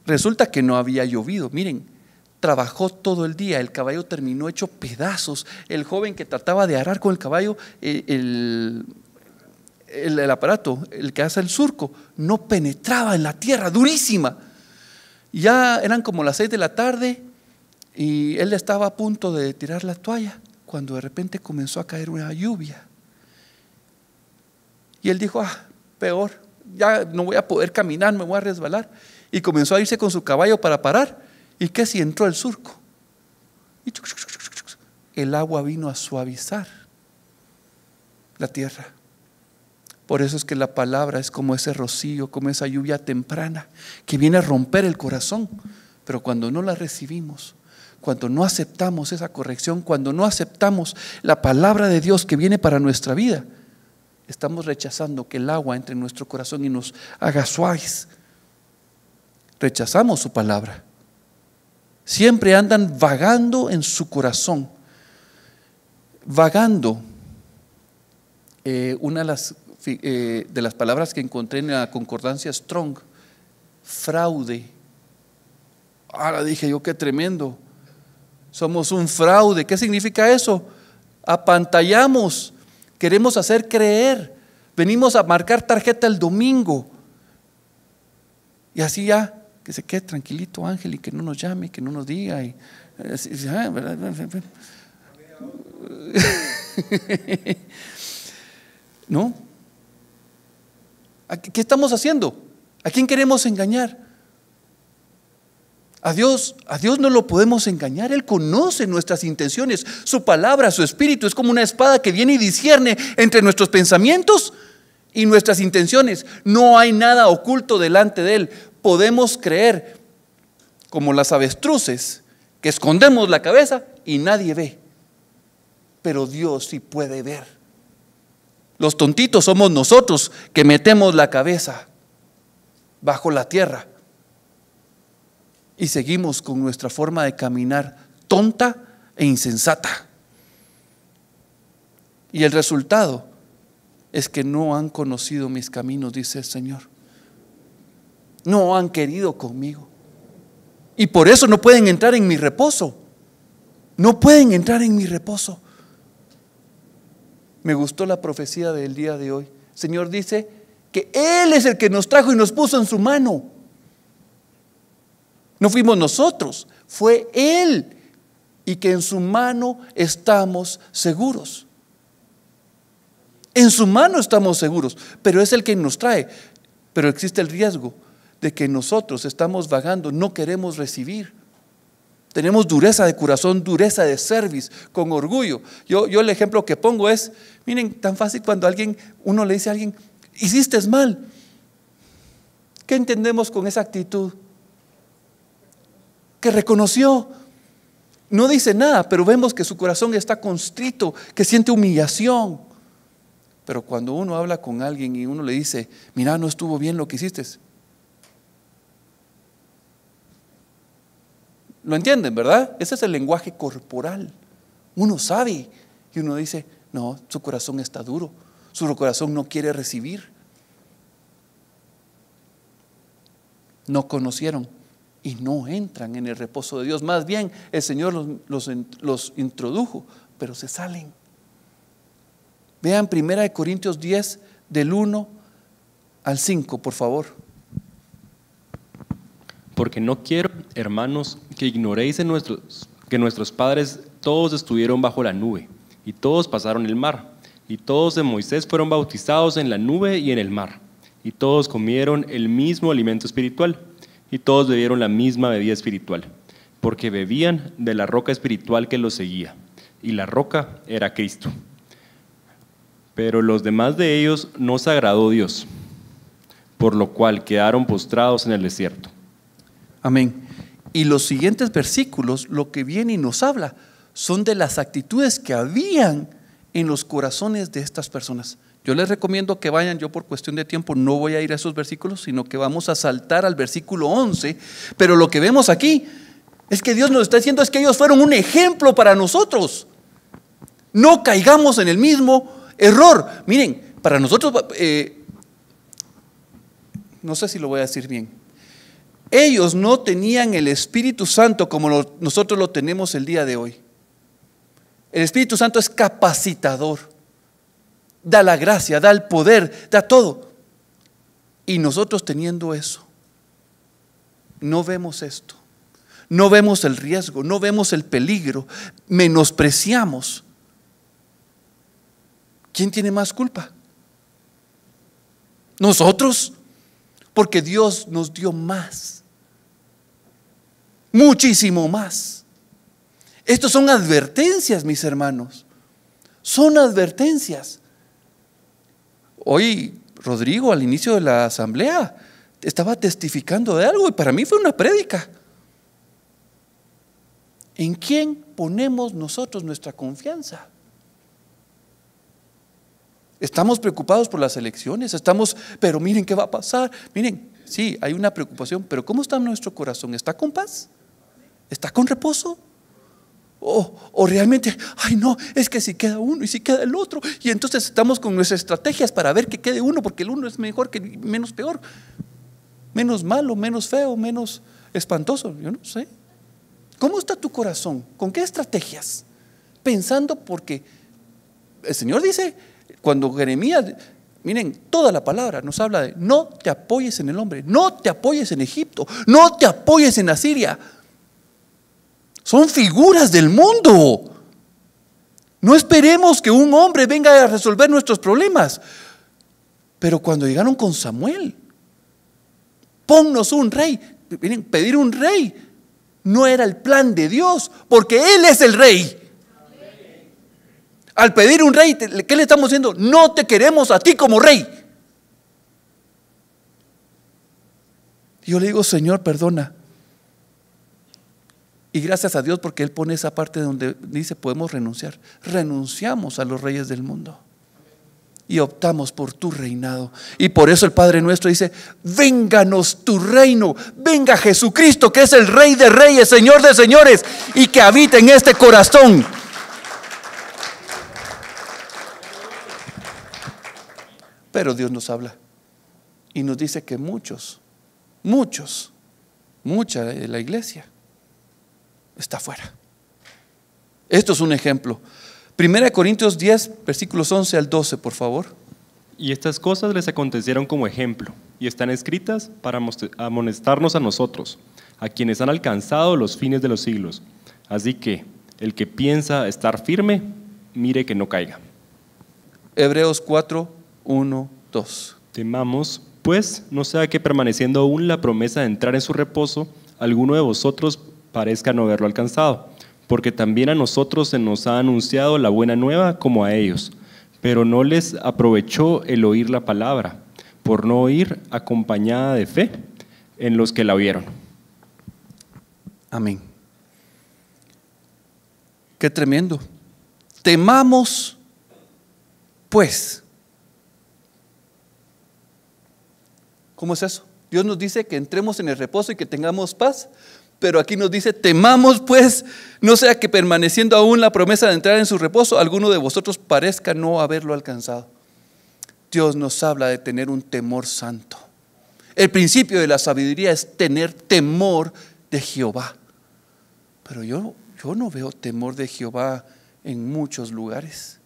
resulta que no había llovido. Miren, trabajó todo el día, el caballo terminó hecho pedazos. El joven que trataba de arar con el caballo, el aparato, el que hace el surco, no penetraba en la tierra, durísima. Ya eran como las 6 de la tarde y él estaba a punto de tirar la toalla cuando de repente comenzó a caer una lluvia. Y él dijo: peor, ya no voy a poder caminar, me voy a resbalar. Y comenzó a irse con su caballo para parar. ¿Y qué si entró el surco? Y el agua vino a suavizar la tierra. Por eso es que la palabra es como ese rocío, como esa lluvia temprana que viene a romper el corazón. Pero cuando no la recibimos, cuando no aceptamos esa corrección, cuando no aceptamos la palabra de Dios que viene para nuestra vida, estamos rechazando que el agua entre en nuestro corazón y nos haga suaves. Rechazamos su palabra. Siempre andan vagando en su corazón. Vagando. Una de las palabras que encontré en la concordancia Strong: fraude. Ahora dije yo: qué tremendo. Somos un fraude. ¿Qué significa eso? Apantallamos. Queremos hacer creer. Venimos a marcar tarjeta el domingo. Y así ya, que se quede tranquilito Ángel y que no nos llame, que no nos diga. ¿No? ¿Qué estamos haciendo? ¿A quién queremos engañar? A Dios no lo podemos engañar. Él conoce nuestras intenciones. Su palabra, su espíritu es como una espada que viene y discierne entre nuestros pensamientos y nuestras intenciones. No hay nada oculto delante de Él. Podemos creer como las avestruces que escondemos la cabeza y nadie ve, pero Dios sí puede ver. Los tontitos somos nosotros que metemos la cabeza bajo la tierra y seguimos con nuestra forma de caminar tonta e insensata. Y el resultado es que no han conocido mis caminos, dice el Señor. No han querido conmigo. Y por eso no pueden entrar en mi reposo. No pueden entrar en mi reposo. Me gustó la profecía del día de hoy. El Señor dice que Él es el que nos trajo y nos puso en su mano. No fuimos nosotros, fue Él. Y que en su mano estamos seguros. En su mano estamos seguros, pero es el que nos trae. Pero existe el riesgo de que nosotros estamos vagando, no queremos recibir. Tenemos dureza de corazón, dureza de cerviz, con orgullo. Yo el ejemplo que pongo es, miren, tan fácil cuando uno le dice a alguien: hiciste mal. ¿Qué entendemos con esa actitud? Que reconoció. No dice nada, pero vemos que su corazón está constrito, que siente humillación. Pero cuando uno habla con alguien y uno le dice: mira, no estuvo bien lo que hiciste. ¿Lo entienden, verdad? Ese es el lenguaje corporal. Uno sabe y uno dice: no, su corazón está duro, su corazón no quiere recibir. No conocieron y no entran en el reposo de Dios. Más bien el Señor los introdujo, pero se salen. Vean 1 Corintios 10 del 1 al 5, por favor.
Porque no quiero, hermanos, que ignoréis que nuestros padres todos estuvieron bajo la nube, y todos pasaron el mar, y todos de Moisés fueron bautizados en la nube y en el mar, y todos comieron el mismo alimento espiritual, y todos bebieron la misma bebida espiritual, porque bebían de la roca espiritual que los seguía, y la roca era Cristo. Pero los demás de ellos no se agradó Dios, por lo cual quedaron postrados en el desierto.
Amén. Y los siguientes versículos, lo que viene y nos habla, son de las actitudes que habían en los corazones de estas personas. Yo les recomiendo que vayan, yo por cuestión de tiempo no voy a ir a esos versículos, sino que vamos a saltar al versículo 11. Pero lo que vemos aquí es que Dios nos está diciendo es que ellos fueron un ejemplo para nosotros. No caigamos en el mismo error. Miren, para nosotros, no sé si lo voy a decir bien, ellos no tenían el Espíritu Santo como nosotros lo tenemos el día de hoy. El Espíritu Santo es capacitador, da la gracia, da el poder, da todo. Y nosotros teniendo eso, no vemos esto, no vemos el riesgo, no vemos el peligro, menospreciamos. ¿Quién tiene más culpa? ¿Nosotros? Porque Dios nos dio más, muchísimo más. Estos son advertencias, mis hermanos, son advertencias. Hoy Rodrigo al inicio de la asamblea estaba testificando de algo y para mí fue una prédica. ¿En quién ponemos nosotros nuestra confianza? Estamos preocupados por las elecciones, pero miren qué va a pasar. Miren, sí, hay una preocupación, pero ¿cómo está nuestro corazón? ¿Está con paz? ¿Está con reposo? O realmente, ay no, es que si queda uno y si queda el otro, y entonces estamos con nuestras estrategias para ver que quede uno, porque el uno es mejor que menos peor, menos malo, menos feo, menos espantoso. Yo no sé. ¿Cómo está tu corazón? ¿Con qué estrategias? Pensando, porque el Señor dice, cuando Jeremías, miren, toda la palabra nos habla de no te apoyes en el hombre, no te apoyes en Egipto, no te apoyes en Asiria. Son figuras del mundo. No esperemos que un hombre venga a resolver nuestros problemas. Pero cuando llegaron con Samuel, ponnos un rey. Miren, pedir un rey no era el plan de Dios, porque Él es el rey. Al pedir un rey, ¿qué le estamos diciendo? No te queremos a ti como rey. Yo le digo, Señor, perdona. Y gracias a Dios porque Él pone esa parte donde dice podemos renunciar. Renunciamos a los reyes del mundo y optamos por tu reinado. Y por eso el Padre nuestro dice, vénganos tu reino, venga Jesucristo que es el Rey de reyes, Señor de señores, y que habita en este corazón. Pero Dios nos habla y nos dice que mucha de la iglesia está fuera. Esto es un ejemplo. 1 Corintios 10, versículos 11 al 12, por favor.
Y estas cosas les acontecieron como ejemplo, y están escritas para amonestarnos a nosotros, a quienes han alcanzado los fines de los siglos. Así que el que piensa estar firme, mire que no caiga.
Hebreos 4, 1, 2.
Temamos, pues, no sea que permaneciendo aún la promesa de entrar en su reposo, alguno de vosotros parezca no haberlo alcanzado, porque también a nosotros se nos ha anunciado la buena nueva como a ellos, pero no les aprovechó el oír la palabra, por no oír acompañada de fe en los que la oyeron.
Amén. Qué tremendo. Temamos, pues. ¿Cómo es eso? Dios nos dice que entremos en el reposo y que tengamos paz, pero aquí nos dice, temamos pues, no sea que permaneciendo aún la promesa de entrar en su reposo, alguno de vosotros parezca no haberlo alcanzado. Dios nos habla de tener un temor santo. El principio de la sabiduría es tener temor de Jehová. Pero yo no veo temor de Jehová en muchos lugares.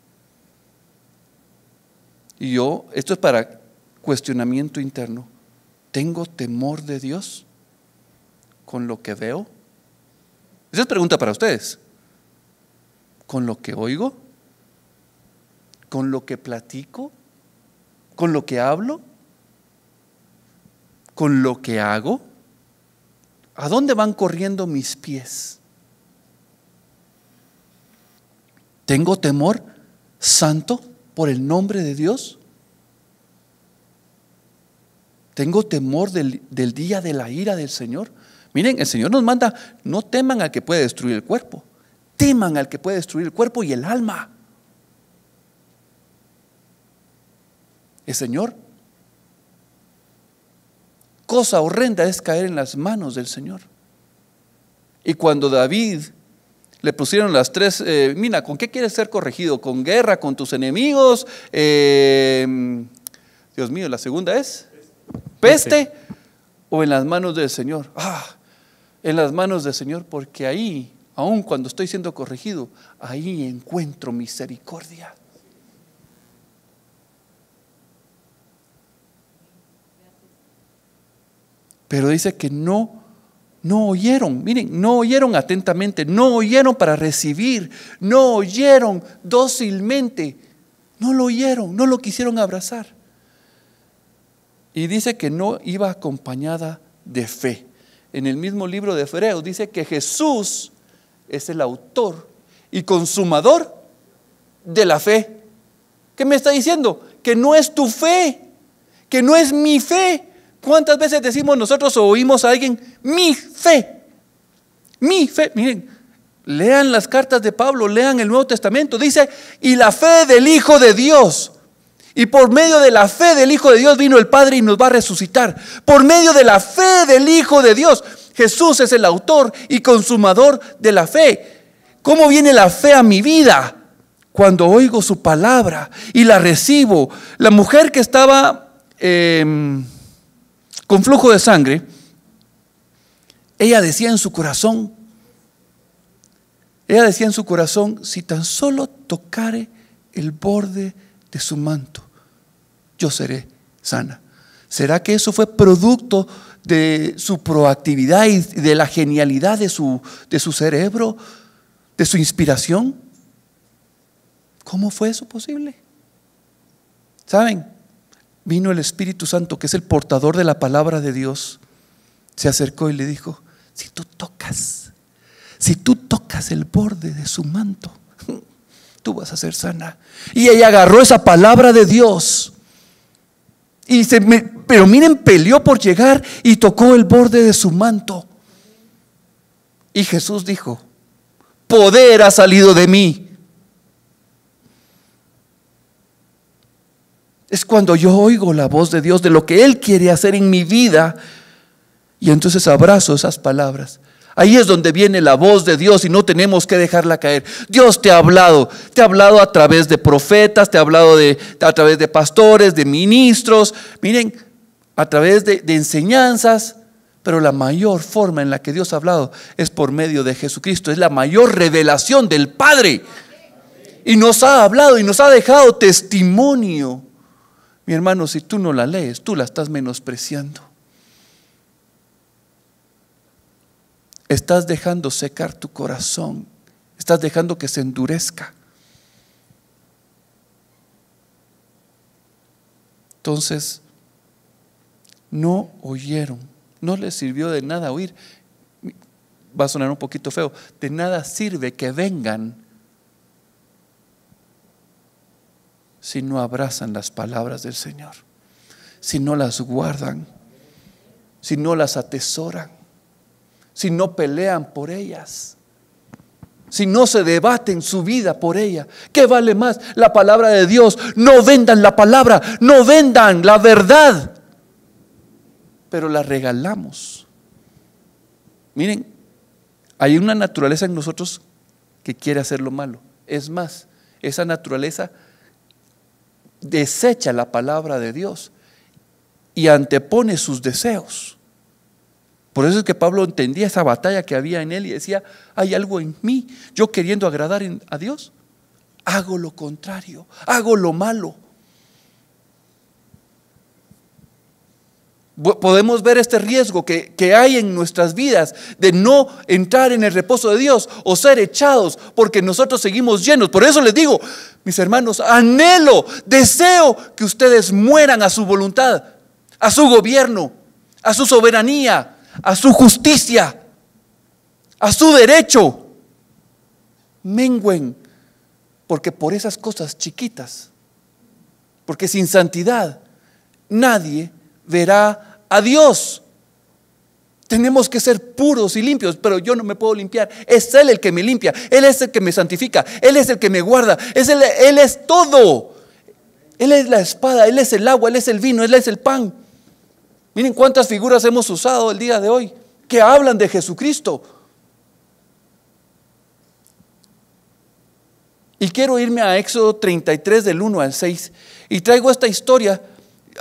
Y esto es para cuestionamiento interno. ¿Tengo temor de Dios con lo que veo? Esa es pregunta para ustedes. ¿Con lo que oigo? ¿Con lo que platico? ¿Con lo que hablo? ¿Con lo que hago? ¿A dónde van corriendo mis pies? ¿Tengo temor santo por el nombre de Dios? ¿Tengo temor del día de la ira del Señor? Miren, el Señor nos manda, no teman al que puede destruir el cuerpo, teman al que puede destruir el cuerpo y el alma. El Señor, cosa horrenda es caer en las manos del Señor. Y cuando David le pusieron las tres, mira, ¿con qué quieres ser corregido? ¿Con guerra, con tus enemigos? Dios mío, la segunda es peste o en las manos del Señor. En las manos del Señor, porque ahí, aun cuando estoy siendo corregido, ahí encuentro misericordia. Pero dice que no oyeron, miren, no oyeron atentamente, no oyeron para recibir, no oyeron dócilmente, no lo oyeron, no lo quisieron abrazar. Y dice que no iba acompañada de fe. En el mismo libro de Hebreos dice que Jesús es el autor y consumador de la fe. ¿Qué me está diciendo? Que no es tu fe, que no es mi fe. ¿Cuántas veces decimos nosotros o oímos a alguien, mi fe? Mi fe. Miren, lean las cartas de Pablo, lean el Nuevo Testamento. Dice, y la fe del Hijo de Dios. Y por medio de la fe del Hijo de Dios vino el Padre y nos va a resucitar. Por medio de la fe del Hijo de Dios. Jesús es el autor y consumador de la fe. ¿Cómo viene la fe a mi vida? Cuando oigo su palabra y la recibo. La mujer que estaba con flujo de sangre, ella decía en su corazón, si tan solo tocare el borde de su manto, yo seré sana. ¿Será que eso fue producto de su proactividad y de la genialidad de su cerebro, de su inspiración? ¿Cómo fue eso posible? ¿Saben? Vino el Espíritu Santo, que es el portador de la palabra de Dios, se acercó y le dijo, si tú tocas el borde de su manto, tú vas a ser sana. Y ella agarró esa palabra de Dios pero miren, peleó por llegar y tocó el borde de su manto. Y Jesús dijo, poder ha salido de mí. Es cuando yo oigo la voz de Dios de lo que Él quiere hacer en mi vida, y entonces abrazo esas palabras. Ahí es donde viene la voz de Dios y no tenemos que dejarla caer. Dios te ha hablado a través de profetas, te ha hablado a través de pastores, de ministros, miren, a través de enseñanzas, pero la mayor forma en la que Dios ha hablado es por medio de Jesucristo. Es la mayor revelación del Padre, y nos ha hablado y nos ha dejado testimonio. Mi hermano, si tú no la lees, tú la estás menospreciando. Estás dejando secar tu corazón, estás dejando que se endurezca. Entonces, no oyeron, no les sirvió de nada oír. Va a sonar un poquito feo, de nada sirve que vengan si no abrazan las palabras del Señor, si no las guardan, si no las atesoran, si no pelean por ellas, si no se debaten su vida por ella. ¿Qué vale más? La palabra de Dios. No vendan la palabra, no vendan la verdad, pero la regalamos. Miren, hay una naturaleza en nosotros que quiere hacer lo malo. Es más, esa naturaleza desecha la palabra de Dios y antepone sus deseos. Por eso es que Pablo entendía esa batalla que había en él y decía, hay algo en mí, yo queriendo agradar a Dios, hago lo contrario, hago lo malo. Podemos ver este riesgo que hay en nuestras vidas de no entrar en el reposo de Dios o ser echados porque nosotros seguimos llenos. Por eso les digo, mis hermanos, anhelo, deseo que ustedes mueran a su voluntad, a su gobierno, a su soberanía, a su justicia, a su derecho. Mengüen, porque por esas cosas chiquitas, porque sin santidad nadie verá a Dios. Tenemos que ser puros y limpios, pero yo no me puedo limpiar. Es Él el que me limpia, Él es el que me santifica, Él es el que me guarda, Él es todo. Él es la espada, Él es el agua, Él es el vino, Él es el pan. Miren cuántas figuras hemos usado el día de hoy que hablan de Jesucristo. Y quiero irme a Éxodo 33 del 1 al 6. Y traigo esta historia.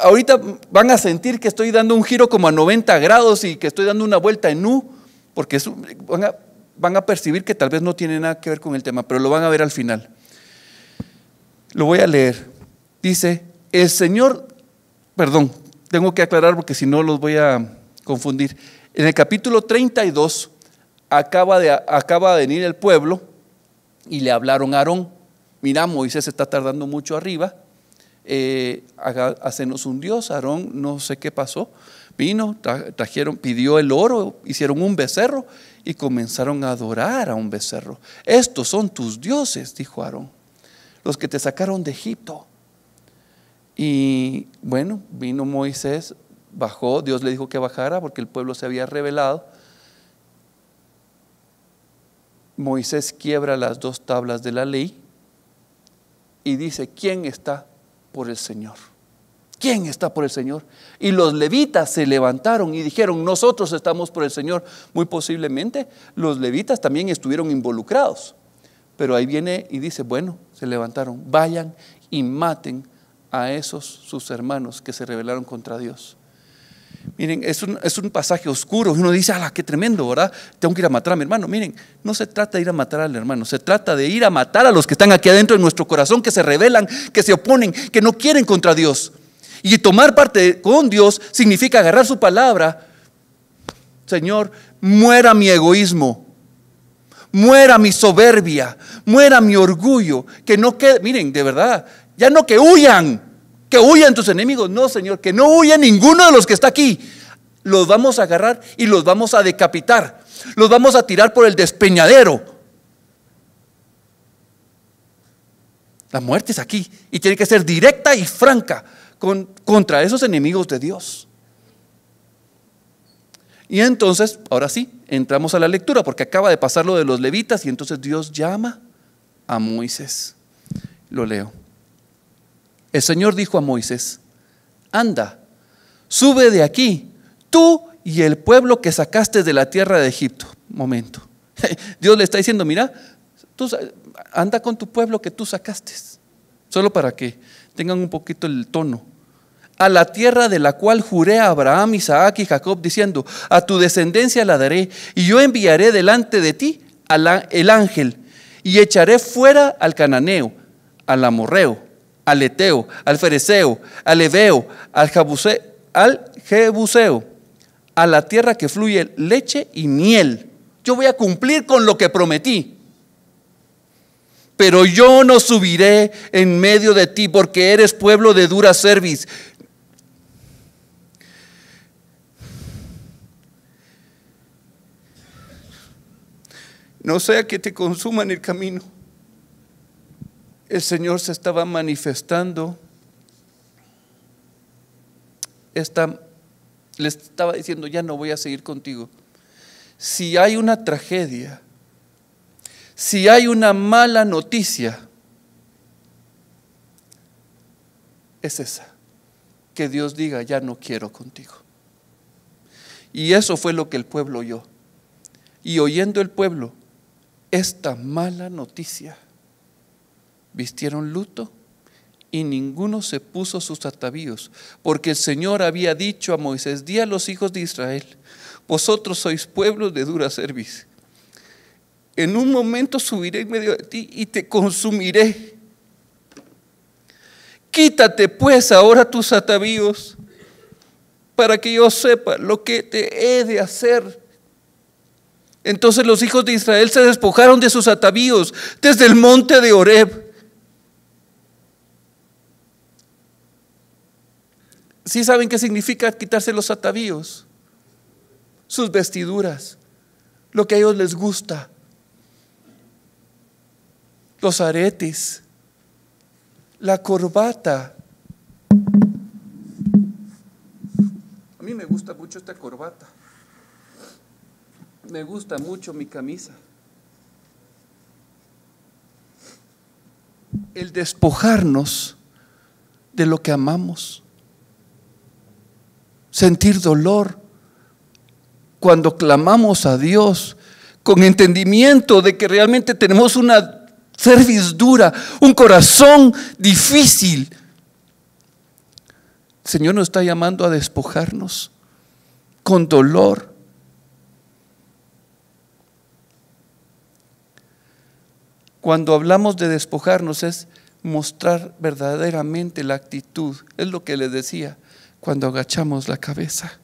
Ahorita van a sentir que estoy dando un giro como a 90 grados y que estoy dando una vuelta en U, porque van a percibir que tal vez no tiene nada que ver con el tema, pero lo van a ver al final. Lo voy a leer. Dice, el Señor, perdón, tengo que aclarar porque si no los voy a confundir. En el capítulo 32 acaba de venir el pueblo y le hablaron a Aarón. Mira, Moisés está tardando mucho arriba. Hacenos un Dios. Aarón no sé qué pasó, vino, trajeron, pidió el oro, hicieron un becerro y comenzaron a adorar a un becerro. Estos son tus dioses, dijo Aarón, los que te sacaron de Egipto. Y bueno, vino Moisés, bajó, Dios le dijo que bajara porque el pueblo se había rebelado. Moisés quiebra las 2 tablas de la ley y dice, ¿quién está por el Señor? ¿Quién está por el Señor? Y los levitas se levantaron y dijeron, nosotros estamos por el Señor. Muy posiblemente los levitas también estuvieron involucrados, pero ahí viene y dice, bueno, se levantaron, vayan y maten a esos sus hermanos que se rebelaron contra Dios. Miren, es un pasaje oscuro. Uno dice, ¡ala, qué tremendo!, ¿verdad? Tengo que ir a matar a mi hermano. Miren, no se trata de ir a matar al hermano, se trata de ir a matar a los que están aquí adentro de nuestro corazón, que se rebelan, que se oponen, que no quieren contra Dios. Y tomar parte con Dios significa agarrar su palabra. Señor, muera mi egoísmo, muera mi soberbia, muera mi orgullo, que no quede, miren, de verdad, ya no que huyan tus enemigos, no, Señor, que no huya ninguno de los que está aquí. Los vamos a agarrar y los vamos a decapitar, los vamos a tirar por el despeñadero. La muerte es aquí y tiene que ser directa y franca contra esos enemigos de Dios. Y entonces, ahora sí, entramos a la lectura, porque acaba de pasar lo de los levitas y entonces Dios llama a Moisés. Lo leo. El Señor dijo a Moisés, anda, sube de aquí, tú y el pueblo que sacaste de la tierra de Egipto. Momento. Dios le está diciendo, mira, tú anda con tu pueblo que tú sacaste. Solo para que tengan un poquito el tono. A la tierra de la cual juré a Abraham, Isaac y Jacob, diciendo, a tu descendencia la daré, y yo enviaré delante de ti el ángel, y echaré fuera al cananeo, al amorreo, al eteo, al fereceo, al heveo, al jebuseo, a la tierra que fluye leche y miel. Yo voy a cumplir con lo que prometí. Pero yo no subiré en medio de ti, porque eres pueblo de dura cerviz. No sea que te consuman el camino. El Señor se estaba manifestando, le estaba diciendo, ya no voy a seguir contigo. Si hay una tragedia, si hay una mala noticia, es esa, que Dios diga, ya no quiero contigo. Y eso fue lo que el pueblo oyó. Y oyendo el pueblo esta mala noticia, vistieron luto y ninguno se puso sus atavíos, porque el Señor había dicho a Moisés, di a los hijos de Israel, vosotros sois pueblo de dura cerviz. En un momento subiré en medio de ti y te consumiré. Quítate pues ahora tus atavíos, para que yo sepa lo que te he de hacer. Entonces los hijos de Israel se despojaron de sus atavíos desde el monte de Horeb. ¿Sí saben qué significa quitarse los atavíos? Sus vestiduras, lo que a ellos les gusta, los aretes, la corbata. A mí me gusta mucho esta corbata. Me gusta mucho mi camisa. El despojarnos de lo que amamos. Sentir dolor cuando clamamos a Dios con entendimiento de que realmente tenemos una cerviz dura, un corazón difícil. El Señor nos está llamando a despojarnos con dolor. Cuando hablamos de despojarnos es mostrar verdaderamente la actitud. Es lo que les decía cuando agachamos la cabeza.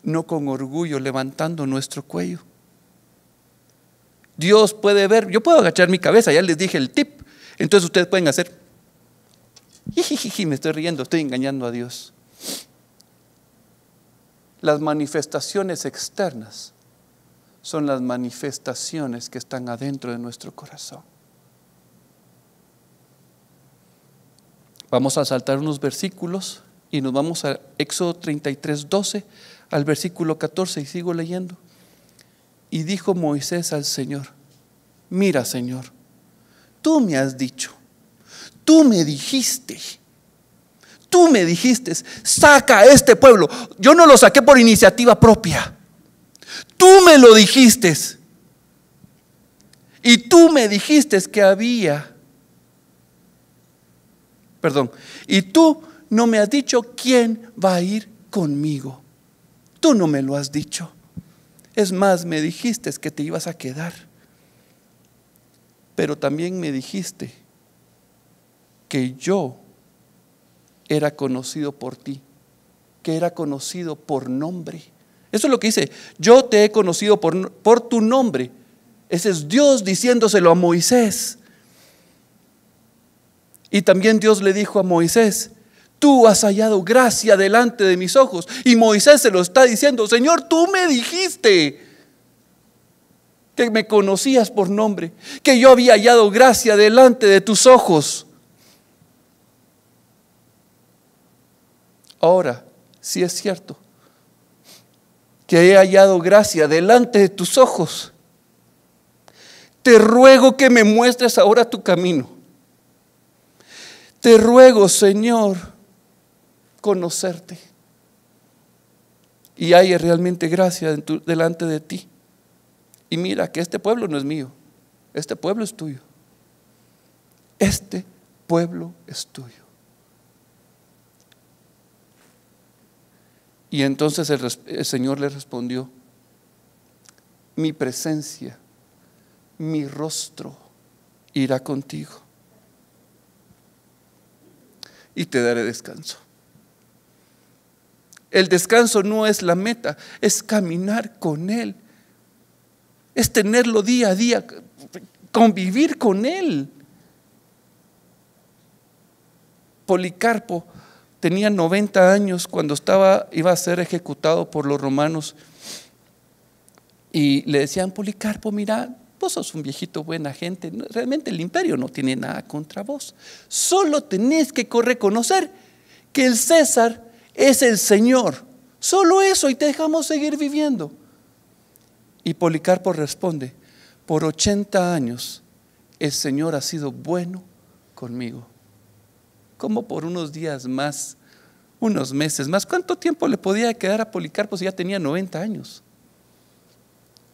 No con orgullo levantando nuestro cuello. Dios puede ver, yo puedo agachar mi cabeza, ya les dije el tip. Entonces ustedes pueden hacer, me estoy riendo, estoy engañando a Dios. Las manifestaciones externas son las manifestaciones que están adentro de nuestro corazón. Vamos a saltar unos versículos y nos vamos a Éxodo 33:12 al versículo 14 y sigo leyendo. Y dijo Moisés al Señor: mira, Señor, tú me has dicho, tú me dijiste, saca a este pueblo. Yo no lo saqué por iniciativa propia. Tú me lo dijiste. Y tú me dijiste que y tú no me has dicho quién va a ir conmigo. Tú no me lo has dicho. Es más, me dijiste que te ibas a quedar. Pero también me dijiste que yo era conocido por ti, que era conocido por nombre. Eso es lo que dice: yo te he conocido por tu nombre. Ese es Dios diciéndoselo a Moisés. Y también Dios le dijo a Moisés: tú has hallado gracia delante de mis ojos. Y Moisés se lo está diciendo: Señor, tú me dijiste que me conocías por nombre, que yo había hallado gracia delante de tus ojos. Ahora, si es cierto que he hallado gracia delante de tus ojos, te ruego que me muestres ahora tu camino. Te ruego, Señor, conocerte y haya realmente gracia delante de ti. Y mira que este pueblo no es mío, este pueblo es tuyo. Este pueblo es tuyo. Y entonces el Señor le respondió: mi presencia, mi rostro irá contigo y te daré descanso. El descanso no es la meta, es caminar con Él, es tenerlo día a día, convivir con Él. Policarpo tenía 90 años cuando iba a ser ejecutado por los romanos, y le decían: Policarpo, mira, vos sos un viejito buena gente, realmente el imperio no tiene nada contra vos, solo tenés que reconocer que el César es el Señor, solo eso, y te dejamos seguir viviendo. Y Policarpo responde: por 80 años el Señor ha sido bueno conmigo. ¿Cómo por unos días más, unos meses más? ¿Cuánto tiempo le podía quedar a Policarpo si ya tenía 90 años?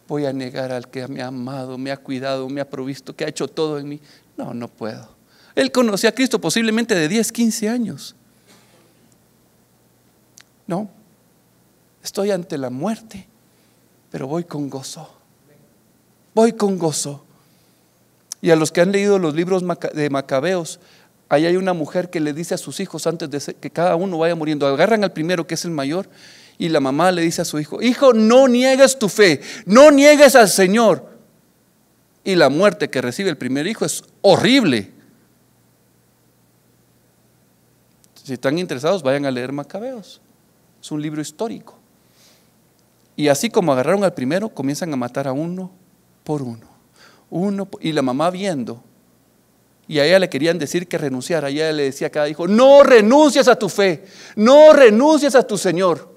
Voy a negar al que me ha amado, me ha cuidado, me ha provisto, que ha hecho todo en mí. No, no puedo. Él conocía a Cristo posiblemente de 10, 15 años. No, estoy ante la muerte, pero voy con gozo. Voy con gozo. Y a los que han leído los libros de Macabeos, ahí hay una mujer que le dice a sus hijos, antes de que cada uno vaya muriendo, agarran al primero, que es el mayor, y la mamá le dice a su hijo: hijo, no niegues tu fe, no niegues al Señor. Y la muerte que recibe el primer hijo es horrible. Si están interesados, vayan a leer Macabeos. Es un libro histórico. Y así como agarraron al primero, comienzan a matar a uno por uno. Y la mamá viendo, y a ella le querían decir que renunciara. Y ella le decía a cada hijo: no renuncies a tu fe, no renuncies a tu Señor.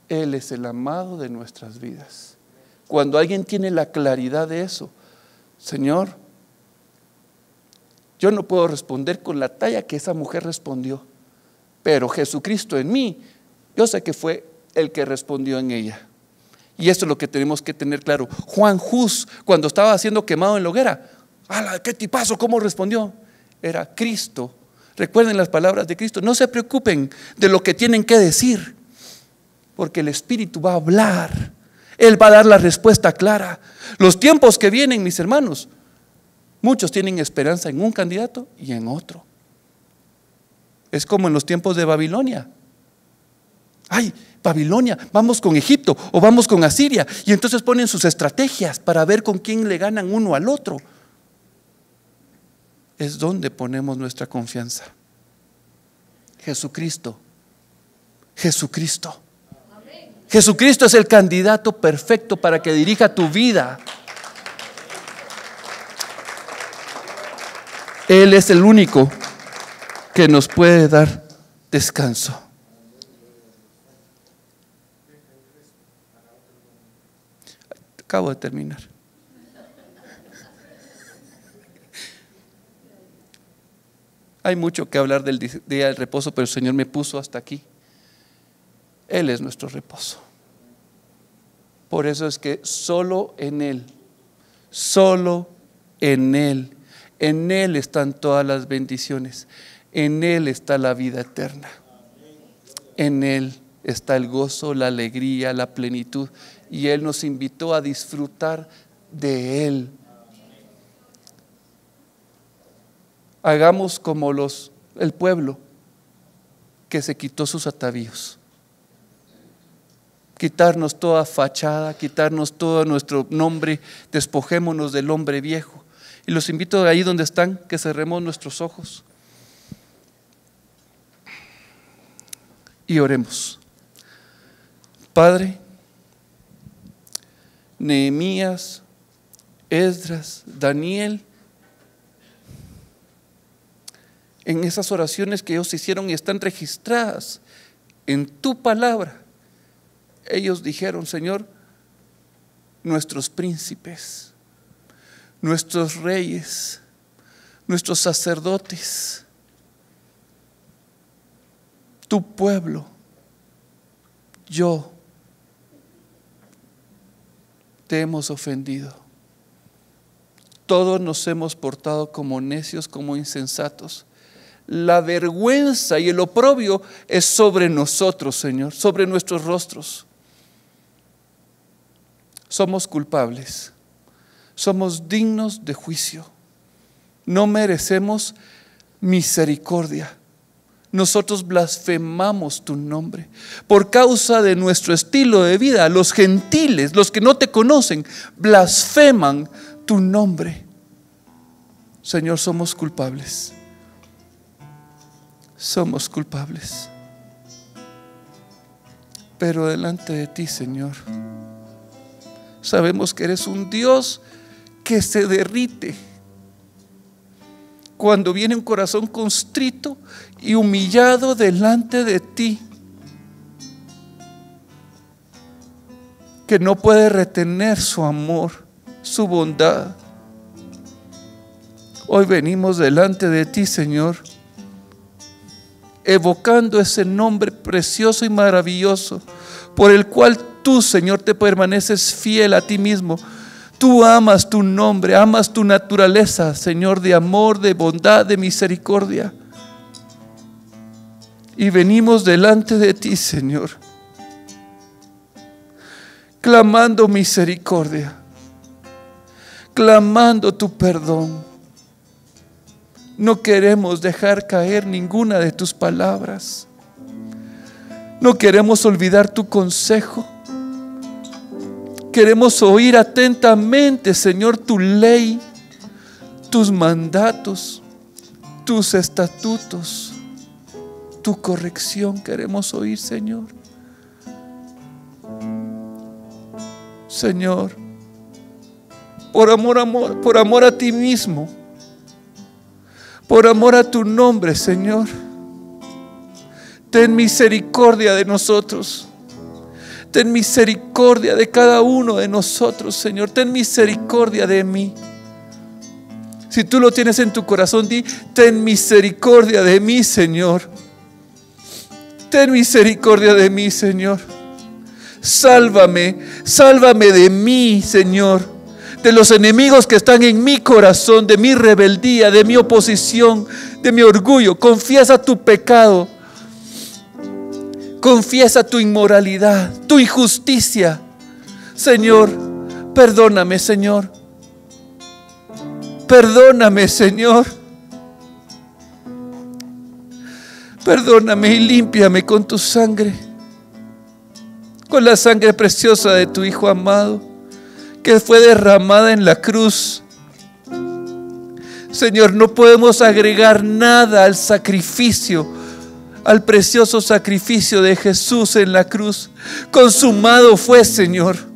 Él es el amado de nuestras vidas. Cuando alguien tiene la claridad de eso, Señor, yo no puedo responder con la talla que esa mujer respondió, pero Jesucristo en mí, yo sé que fue el que respondió en ella. Y esto es lo que tenemos que tener claro. Juan Hus, cuando estaba siendo quemado en la hoguera, ¡ala, qué tipazo! ¿Cómo respondió? Era Cristo. Recuerden las palabras de Cristo. No se preocupen de lo que tienen que decir, porque el Espíritu va a hablar. Él va a dar la respuesta clara. Los tiempos que vienen, mis hermanos, muchos tienen esperanza en un candidato y en otro. Es como en los tiempos de Babilonia. Ay, Babilonia, vamos con Egipto o vamos con Asiria. Y entonces ponen sus estrategias para ver con quién le ganan uno al otro. Es donde ponemos nuestra confianza. Jesucristo. Jesucristo. Jesucristo es el candidato perfecto para que dirija tu vida. Él es el único que nos puede dar descanso. Acabo de terminar. Hay mucho que hablar del día del reposo, pero el Señor me puso hasta aquí. Él es nuestro reposo. Por eso es que solo en Él en Él están todas las bendiciones, en Él está la vida eterna, en Él está el gozo, la alegría, la plenitud, y Él nos invitó a disfrutar de Él. Hagamos como el pueblo que se quitó sus atavíos. Quitarnos toda fachada, quitarnos todo nuestro nombre, despojémonos del hombre viejo. Y los invito ahí donde están, que cerremos nuestros ojos y oremos. Padre, Nehemías, Esdras, Daniel, en esas oraciones que ellos hicieron y están registradas en tu palabra, ellos dijeron: Señor, nuestros príncipes, nuestros reyes, nuestros sacerdotes, tu pueblo, yo, te hemos ofendido. Todos nos hemos portado como necios, como insensatos. La vergüenza y el oprobio es sobre nosotros, Señor, sobre nuestros rostros. Somos culpables, somos dignos de juicio, no merecemos misericordia. Nosotros blasfemamos tu nombre por causa de nuestro estilo de vida. Los gentiles, los que no te conocen, blasfeman tu nombre. Señor, somos culpables. Somos culpables. Pero delante de ti, Señor, sabemos que eres un Dios que se derrite cuando viene un corazón constrito y humillado delante de ti, que no puede retener su amor, su bondad. Hoy venimos delante de ti, Señor, evocando ese nombre precioso y maravilloso por el cual tú, Señor, te permaneces fiel a ti mismo. Tú amas tu nombre, amas tu naturaleza, Señor, de amor, de bondad, de misericordia. Y venimos delante de ti, Señor, clamando misericordia, clamando tu perdón. No queremos dejar caer ninguna de tus palabras. No queremos olvidar tu consejo. Queremos oír atentamente, Señor, tu ley, tus mandatos, tus estatutos, tu corrección. Queremos oír, Señor. Señor, por amor a ti mismo, por amor a tu nombre, Señor, ten misericordia de nosotros. Ten misericordia de cada uno de nosotros, Señor. Ten misericordia de mí. Si tú lo tienes en tu corazón, di: ten misericordia de mí, Señor. Ten misericordia de mí, Señor. Sálvame, sálvame de mí, Señor, de los enemigos que están en mi corazón, de mi rebeldía, de mi oposición, de mi orgullo. Confiesa tu pecado, confiesa tu inmoralidad, tu injusticia. Señor, perdóname, Señor. Perdóname, Señor. Perdóname y límpiame con tu sangre, con la sangre preciosa de tu Hijo amado, que fue derramada en la cruz. Señor, no podemos agregar nada al sacrificio, al precioso sacrificio de Jesús en la cruz. Consumado fue, Señor.